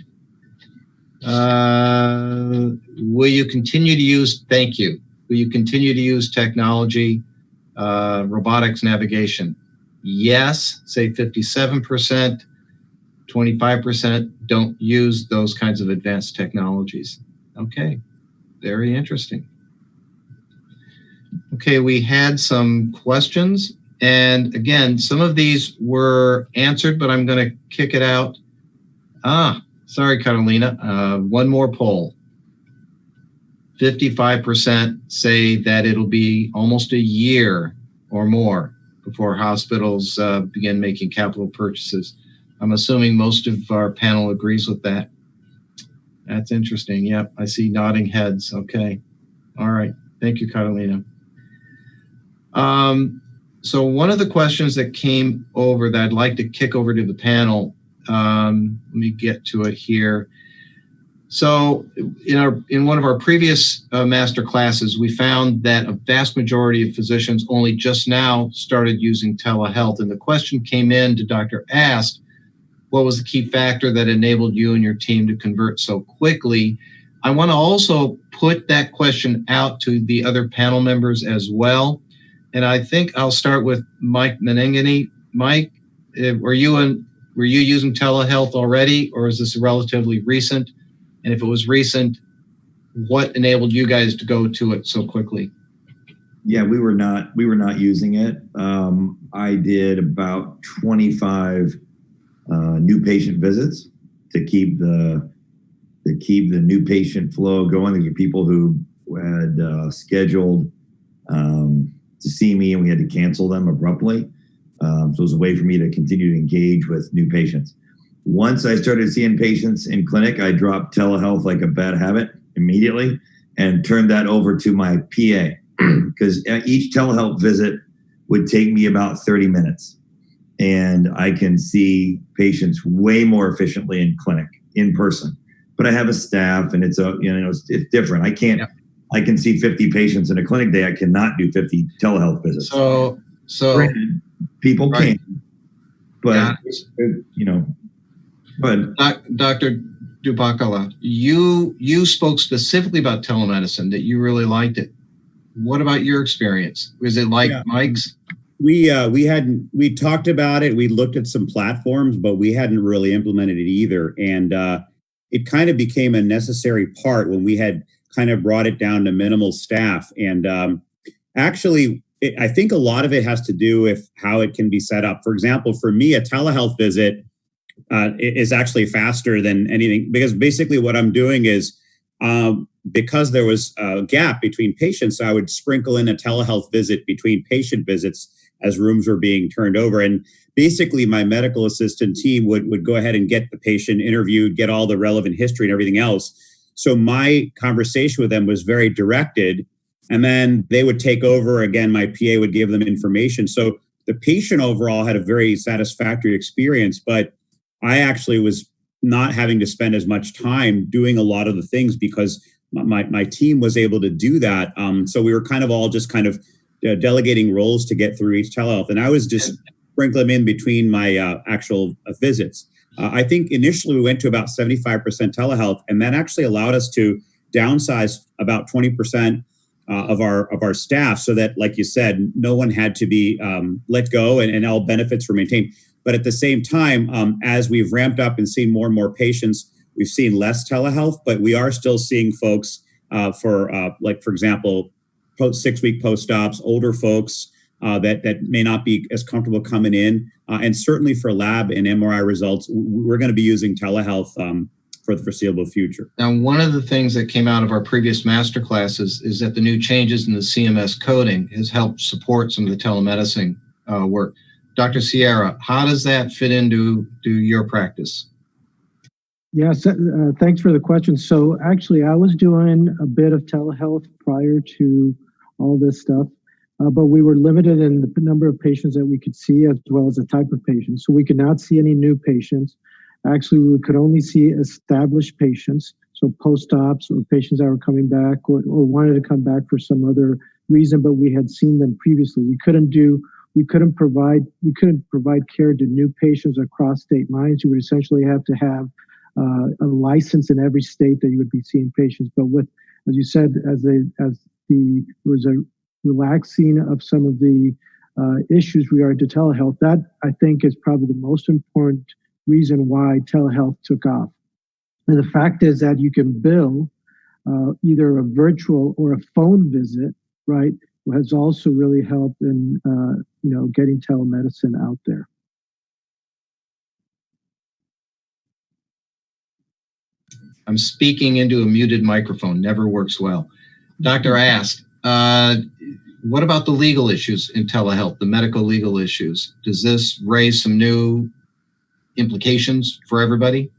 Will you continue to use, thank you. Will you continue to use technology, robotics navigation? Yes, say 57%. 25% don't use those kinds of advanced technologies. Okay, very interesting. Okay, we had some questions. And again, some of these were answered, but I'm going to kick it out. Sorry, Carolina. One more poll. 55% say that it'll be almost a year or more before hospitals begin making capital purchases. I'm assuming most of our panel agrees with that. That's interesting. Yep, I see nodding heads. Okay. All right. Thank you, Catalina. So one of the questions that came over that I'd like to kick over to the panel, let me get to it here. So in one of our previous master classes, we found that a vast majority of physicians only just now started using telehealth. And the question came in to Dr. Ast, what was the key factor that enabled you and your team to convert so quickly? I want to also put that question out to the other panel members as well. And I think I'll start with Mike Menengini. Mike, were you using telehealth already, or is this relatively recent? And if it was recent, what enabled you guys to go to it so quickly? Yeah, we were not using it. I did about 25 new patient visits to keep the new patient flow going. There were people who had scheduled to see me, and we had to cancel them abruptly. So it was a way for me to continue to engage with new patients. Once I started seeing patients in clinic, I dropped telehealth like a bad habit immediately and turned that over to my PA, because each telehealth visit would take me about 30 minutes. And I can see patients way more efficiently in clinic, in person. But I have a staff, and it's different. I can see 50 patients in a clinic day. I cannot do 50 telehealth visits. So granted, people right. can, but but Dr. Dubakala, you spoke specifically about telemedicine, that you really liked it. What about your experience? Was it like Mike's? We talked about it. We looked at some platforms, but we hadn't really implemented it either. And it kind of became a necessary part when we had kind of brought it down to minimal staff. And I think a lot of it has to do with how it can be set up. For example, for me, a telehealth visit is actually faster than anything, because basically what I'm doing is, because there was a gap between patients, I would sprinkle in a telehealth visit between patient visits as rooms were being turned over. And basically my medical assistant team would go ahead and get the patient interviewed, get all the relevant history and everything else. So my conversation with them was very directed, and then they would take over again. My PA would give them information. So the patient overall had a very satisfactory experience, but I actually was not having to spend as much time doing a lot of the things because my team was able to do that. So we were kind of all just kind of delegating roles to get through each telehealth. And I was just sprinkling them in between my actual visits. I think initially we went to about 75% telehealth, and that actually allowed us to downsize about 20% of our staff, so that, like you said, no one had to be let go, and all benefits were maintained. But at the same time, as we've ramped up and seen more and more patients, we've seen less telehealth, but we are still seeing folks for example, 6-week post-ops, older folks that may not be as comfortable coming in. And certainly for lab and MRI results, we're going to be using telehealth for the foreseeable future. Now, one of the things that came out of our previous master classes is that the new changes in the CMS coding has helped support some of the telemedicine work. Dr. Sierra, how does that fit into your practice? Yes, thanks for the question. So actually, I was doing a bit of telehealth prior to all this stuff, but we were limited in the number of patients that we could see, as well as the type of patients. So we could not see any new patients. Actually, we could only see established patients, so post-ops or patients that were coming back or wanted to come back for some other reason, but we had seen them previously. We couldn't provide care to new patients across state lines. You would essentially have to have a license in every state that you would be seeing patients. But with, as you said, there was a relaxing of some of the issues regarding to telehealth, that I think is probably the most important reason why telehealth took off. And the fact is that you can bill either a virtual or a phone visit, right, has also really helped in getting telemedicine out there. I'm speaking into a muted microphone, never works well. Dr. Ast, What about the legal issues in telehealth, the medical legal issues? Does this raise some new implications for everybody?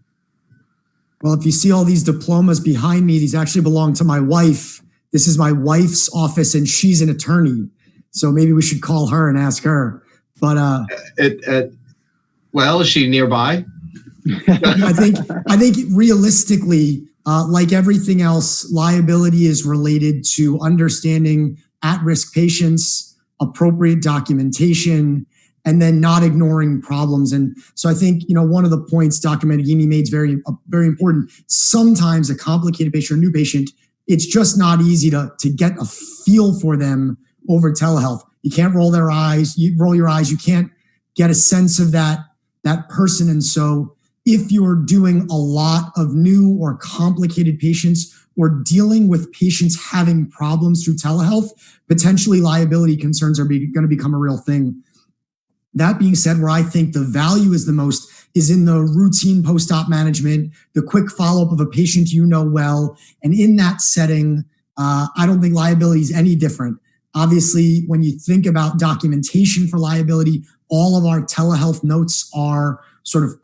Well, if you see all these diplomas behind me, these actually belong to my wife. This is my wife's office, and she's an attorney. So maybe we should call her and ask her. But well, is she nearby? I think realistically, like everything else, liability is related to understanding at-risk patients, appropriate documentation, and then not ignoring problems. And so I think, one of the points Dr. Meneghini made is very important. Sometimes a complicated patient or new patient, it's just not easy to get a feel for them over telehealth. You can't roll your eyes. You can't get a sense of that person. And so if you're doing a lot of new or complicated patients or dealing with patients having problems through telehealth, potentially liability concerns are going to become a real thing. That being said, where I think the value is the most is in the routine post-op management, the quick follow-up of a patient you know well. And in that setting, I don't think liability is any different. Obviously, when you think about documentation for liability, all of our telehealth notes are sort of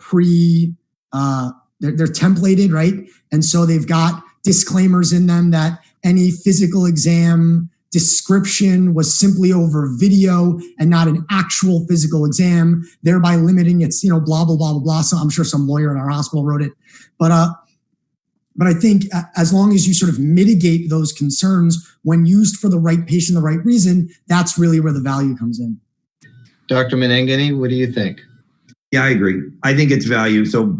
they're templated, right? And so they've got disclaimers in them that any physical exam description was simply over video and not an actual physical exam, thereby limiting its, blah, blah, blah, blah, blah. So I'm sure some lawyer in our hospital wrote it. But I think as long as you sort of mitigate those concerns when used for the right patient, the right reason, that's really where the value comes in. Dr. Meneghini, what do you think? Yeah, I agree. I think it's value. So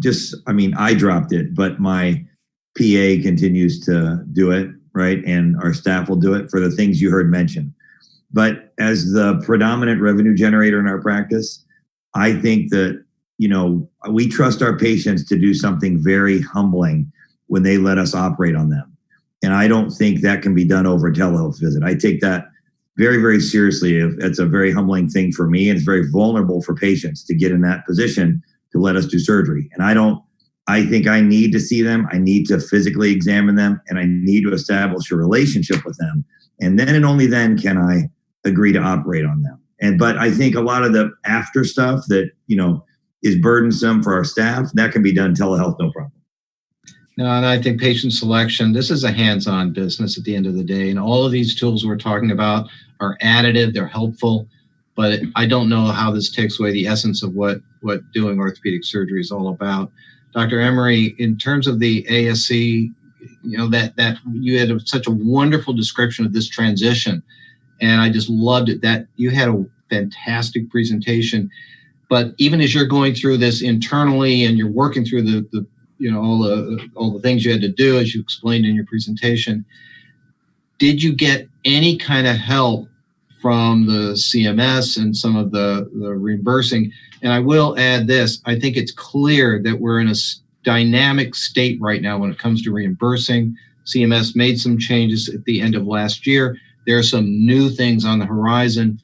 I dropped it, but my PA continues to do it, right? And our staff will do it for the things you heard mentioned. But as the predominant revenue generator in our practice, I think that, we trust our patients to do something very humbling when they let us operate on them. And I don't think that can be done over a telehealth visit. I take that very, very seriously. It's a very humbling thing for me, and it's very vulnerable for patients to get in that position to let us do surgery. And I think I need to see them. I need to physically examine them, and I need to establish a relationship with them. And then and only then can I agree to operate on them. But I think a lot of the after stuff that, is burdensome for our staff, that can be done telehealth, no problem. No, and I think patient selection, this is a hands-on business at the end of the day. And all of these tools we're talking about are additive, they're helpful, but I don't know how this takes away the essence of what doing orthopedic surgery is all about. Dr. Emery, in terms of the ASC, that you had such a wonderful description of this transition, and I just loved it. That you had a fantastic presentation. But even as you're going through this internally and you're working through all the things you had to do, as you explained in your presentation, did you get any kind of help from the CMS and some of the reimbursing? And I will add this, I think it's clear that we're in a dynamic state right now when it comes to reimbursing. CMS made some changes at the end of last year. There are some new things on the horizon.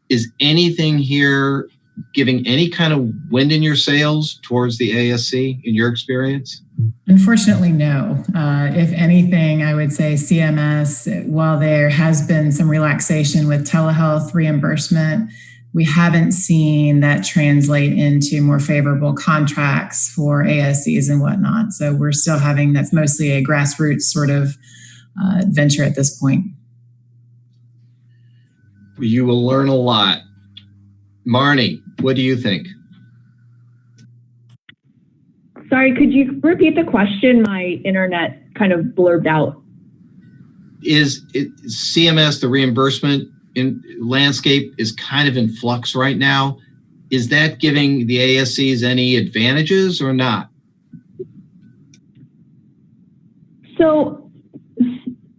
Is anything here giving any kind of wind in your sails towards the ASC in your experience? Unfortunately, no. If anything, I would say CMS, while there has been some relaxation with telehealth reimbursement, we haven't seen that translate into more favorable contracts for ASCs and whatnot. So we're still having, that's mostly a grassroots sort of venture at this point. You will learn a lot. Marnie, what do you think? Sorry, could you repeat the question? My internet kind of blurbed out. Is CMS, the reimbursement landscape is kind of in flux right now. Is that giving the ASCs any advantages or not? So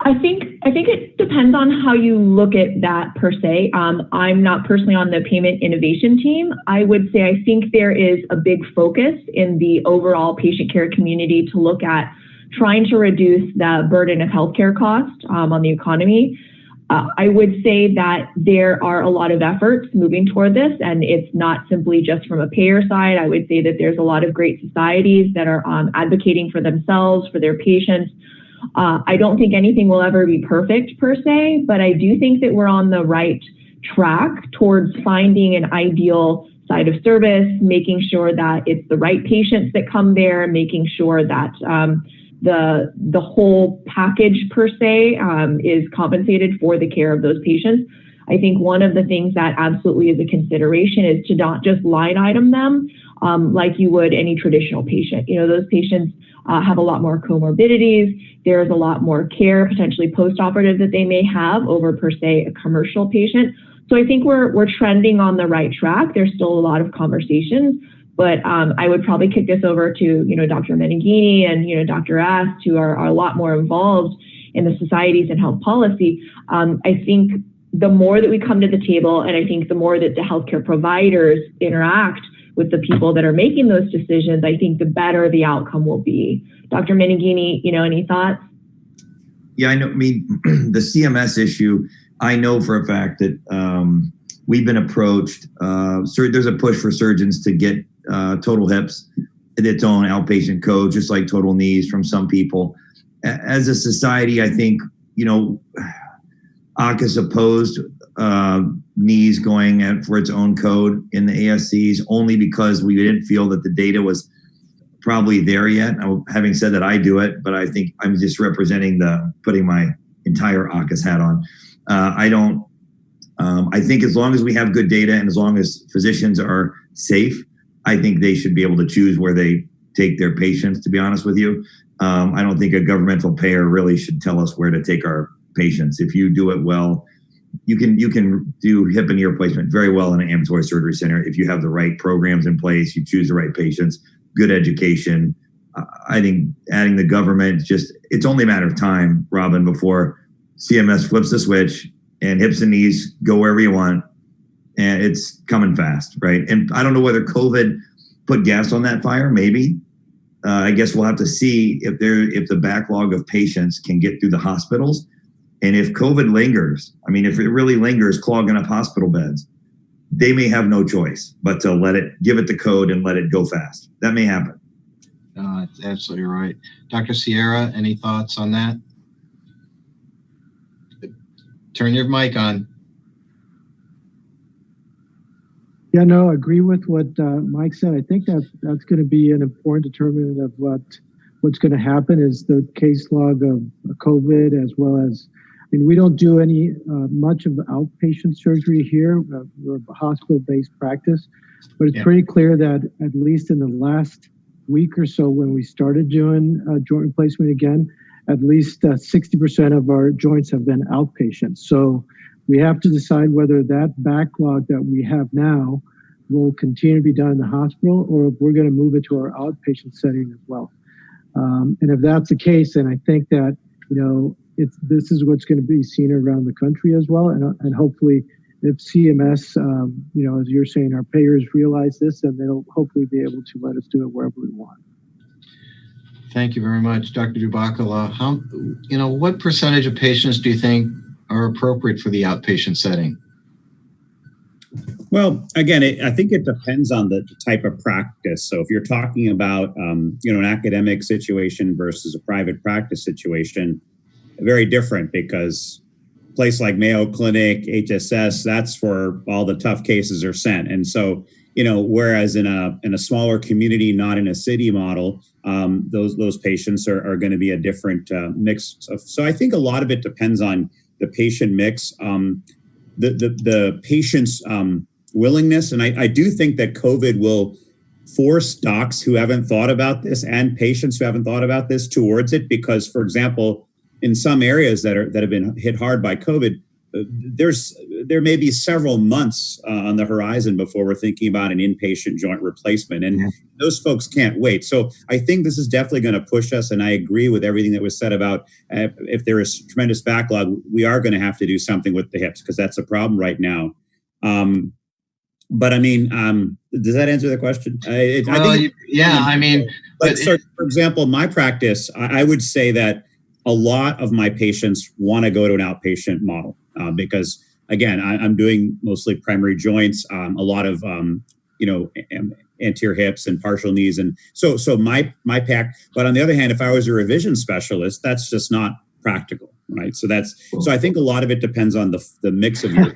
I think it depends on how you look at that per se. I'm not personally on the payment innovation team. I would say I think there is a big focus in the overall patient care community to look at trying to reduce the burden of healthcare costs on the economy. I would say that there are a lot of efforts moving toward this, and it's not simply just from a payer side. I would say that there's a lot of great societies that are advocating for themselves, for their patients, I don't think anything will ever be perfect per se, but I do think that we're on the right track towards finding an ideal site of service, making sure that it's the right patients that come there, making sure that the whole package per se is compensated for the care of those patients. I think one of the things that absolutely is a consideration is to not just line item them like you would any traditional patient. You know, those patients have a lot more comorbidities. There's a lot more care potentially post-operative that they may have over per se a commercial patient. So I think we're trending on the right track. There's still a lot of conversations, but I would probably kick this over to, you know, Dr. Meneghini and, you know, Dr. Ast, who are a lot more involved in the societies and health policy. I think the more that we come to the table, and I think the more that the healthcare providers interact with the people that are making those decisions, I think the better the outcome will be. Dr. Meneghini, you know, any thoughts? Yeah, I know. I mean, the CMS issue, I know for a fact that we've been approached. There's a push for surgeons to get total hips in its own outpatient code, just like total knees from some people. As a society, I think, you know, ACAS opposed knees going for its own code in the ASCs only because we didn't feel that the data was probably there yet. Now, having said that, I do it, but I think I'm just representing putting my entire ACAS hat on. I think as long as we have good data and as long as physicians are safe, I think they should be able to choose where they take their patients, to be honest with you. I don't think a governmental payer really should tell us where to take our patients. If you do it well, you can do hip and knee replacement very well in an ambulatory surgery center. If you have the right programs in place, you choose the right patients, good education. I think adding the government, it's only a matter of time, Robin, before CMS flips the switch and hips and knees go wherever you want. And it's coming fast, right? And I don't know whether COVID put gas on that fire, maybe. I guess we'll have to see if the backlog of patients can get through the hospitals. And if COVID lingers, I mean, if it really lingers, clogging up hospital beds, they may have no choice but to give it the code and let it go fast. That may happen. That's absolutely right. Dr. Sierra, any thoughts on that? Turn your mic on. Yeah, no, I agree with what Mike said. I think that's going to be an important determinant of what's going to happen is the case log of COVID, as well as, I mean, we don't do any much of outpatient surgery here. We're a hospital-based practice, but it's pretty clear that at least in the last week or so, when we started doing joint replacement again, at least 60% of our joints have been outpatient. So we have to decide whether that backlog that we have now will continue to be done in the hospital or if we're going to move it to our outpatient setting as well. And if that's the case, then I think that, you know, this is what's going to be seen around the country as well. And hopefully if CMS, you know, as you're saying, our payers realize this, and they'll hopefully be able to let us do it wherever we want. Thank you very much, Dr. Dubakala. What percentage of patients do you think are appropriate for the outpatient setting? Well, again, I think it depends on the type of practice. So if you're talking about, an academic situation versus a private practice situation, very different, because a place like Mayo Clinic, HSS, that's for all the tough cases are sent. And so, whereas in a smaller community, not in a city model, those patients are going to be a different mix. So I think a lot of it depends on the patient mix, the patient's willingness. And I do think that COVID will force docs who haven't thought about this and patients who haven't thought about this towards it. Because, for example, in some areas that have been hit hard by COVID, there may be several months on the horizon before we're thinking about an inpatient joint replacement, and those folks can't wait. So I think this is definitely going to push us, and I agree with everything that was said about if there is tremendous backlog, we are going to have to do something with the hips, because that's a problem right now. But I mean, does that answer the question? For example, my practice, I would say that a lot of my patients want to go to an outpatient model because, again, I'm doing mostly primary joints, a lot of, anterior hips and partial knees. And so my pack, but on the other hand, if I was a revision specialist, that's just not practical, right? So I think a lot of it depends on the mix of your.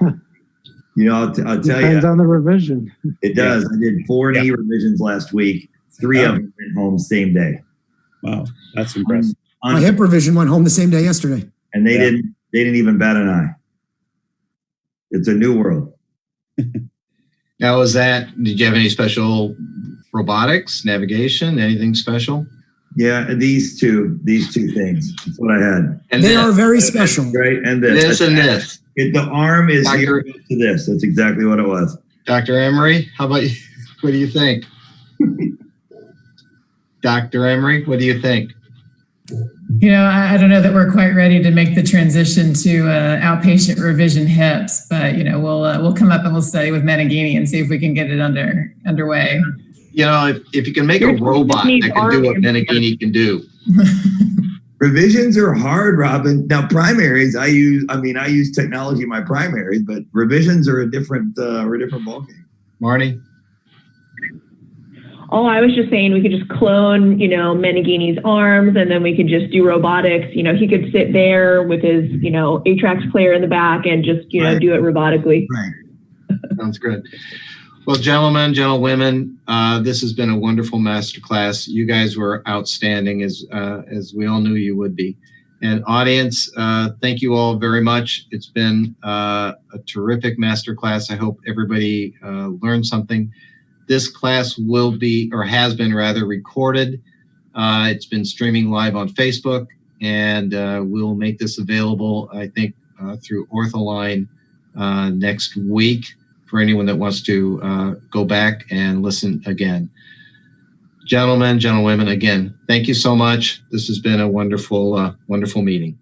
I'll tell you. Depends on the revision. It does. I did 4 knee revisions last week. 3 of them went home same day. Wow, that's impressive. My hip revision went home the same day yesterday. And they didn't even bat an eye. It's a new world. Now, did you have any special robotics, navigation, anything special? Yeah, these two things. That's what I had. And they are very special. Right, and this. This. The arm is here to this. That's exactly what it was. Dr. Emery, how about you? What do you think? Dr. Emery, what do you think? I don't know that we're quite ready to make the transition to outpatient revision hips, but we'll come up and we'll study with Meneghini and see if we can get it underway. If you can make a robot that can do what Meneghini can do. Revisions are hard, Robin. Now primaries, I use technology in my primaries, but revisions are a different ballgame. Marnie? Oh, I was just saying we could just clone, Meneghini's arms, and then we could just do robotics. He could sit there with his, ATRAX player in the back and just, do it robotically. Right. Sounds good. Well, gentlemen, gentlewomen, this has been a wonderful masterclass. You guys were outstanding, as we all knew you would be. And audience, thank you all very much. It's been a terrific masterclass. I hope everybody learned something. This class will be, or has been rather, recorded. It's been streaming live on Facebook, and we'll make this available, I think, through OrthAlign next week for anyone that wants to go back and listen again. Gentlemen, gentlewomen, again, thank you so much. This has been a wonderful, wonderful meeting.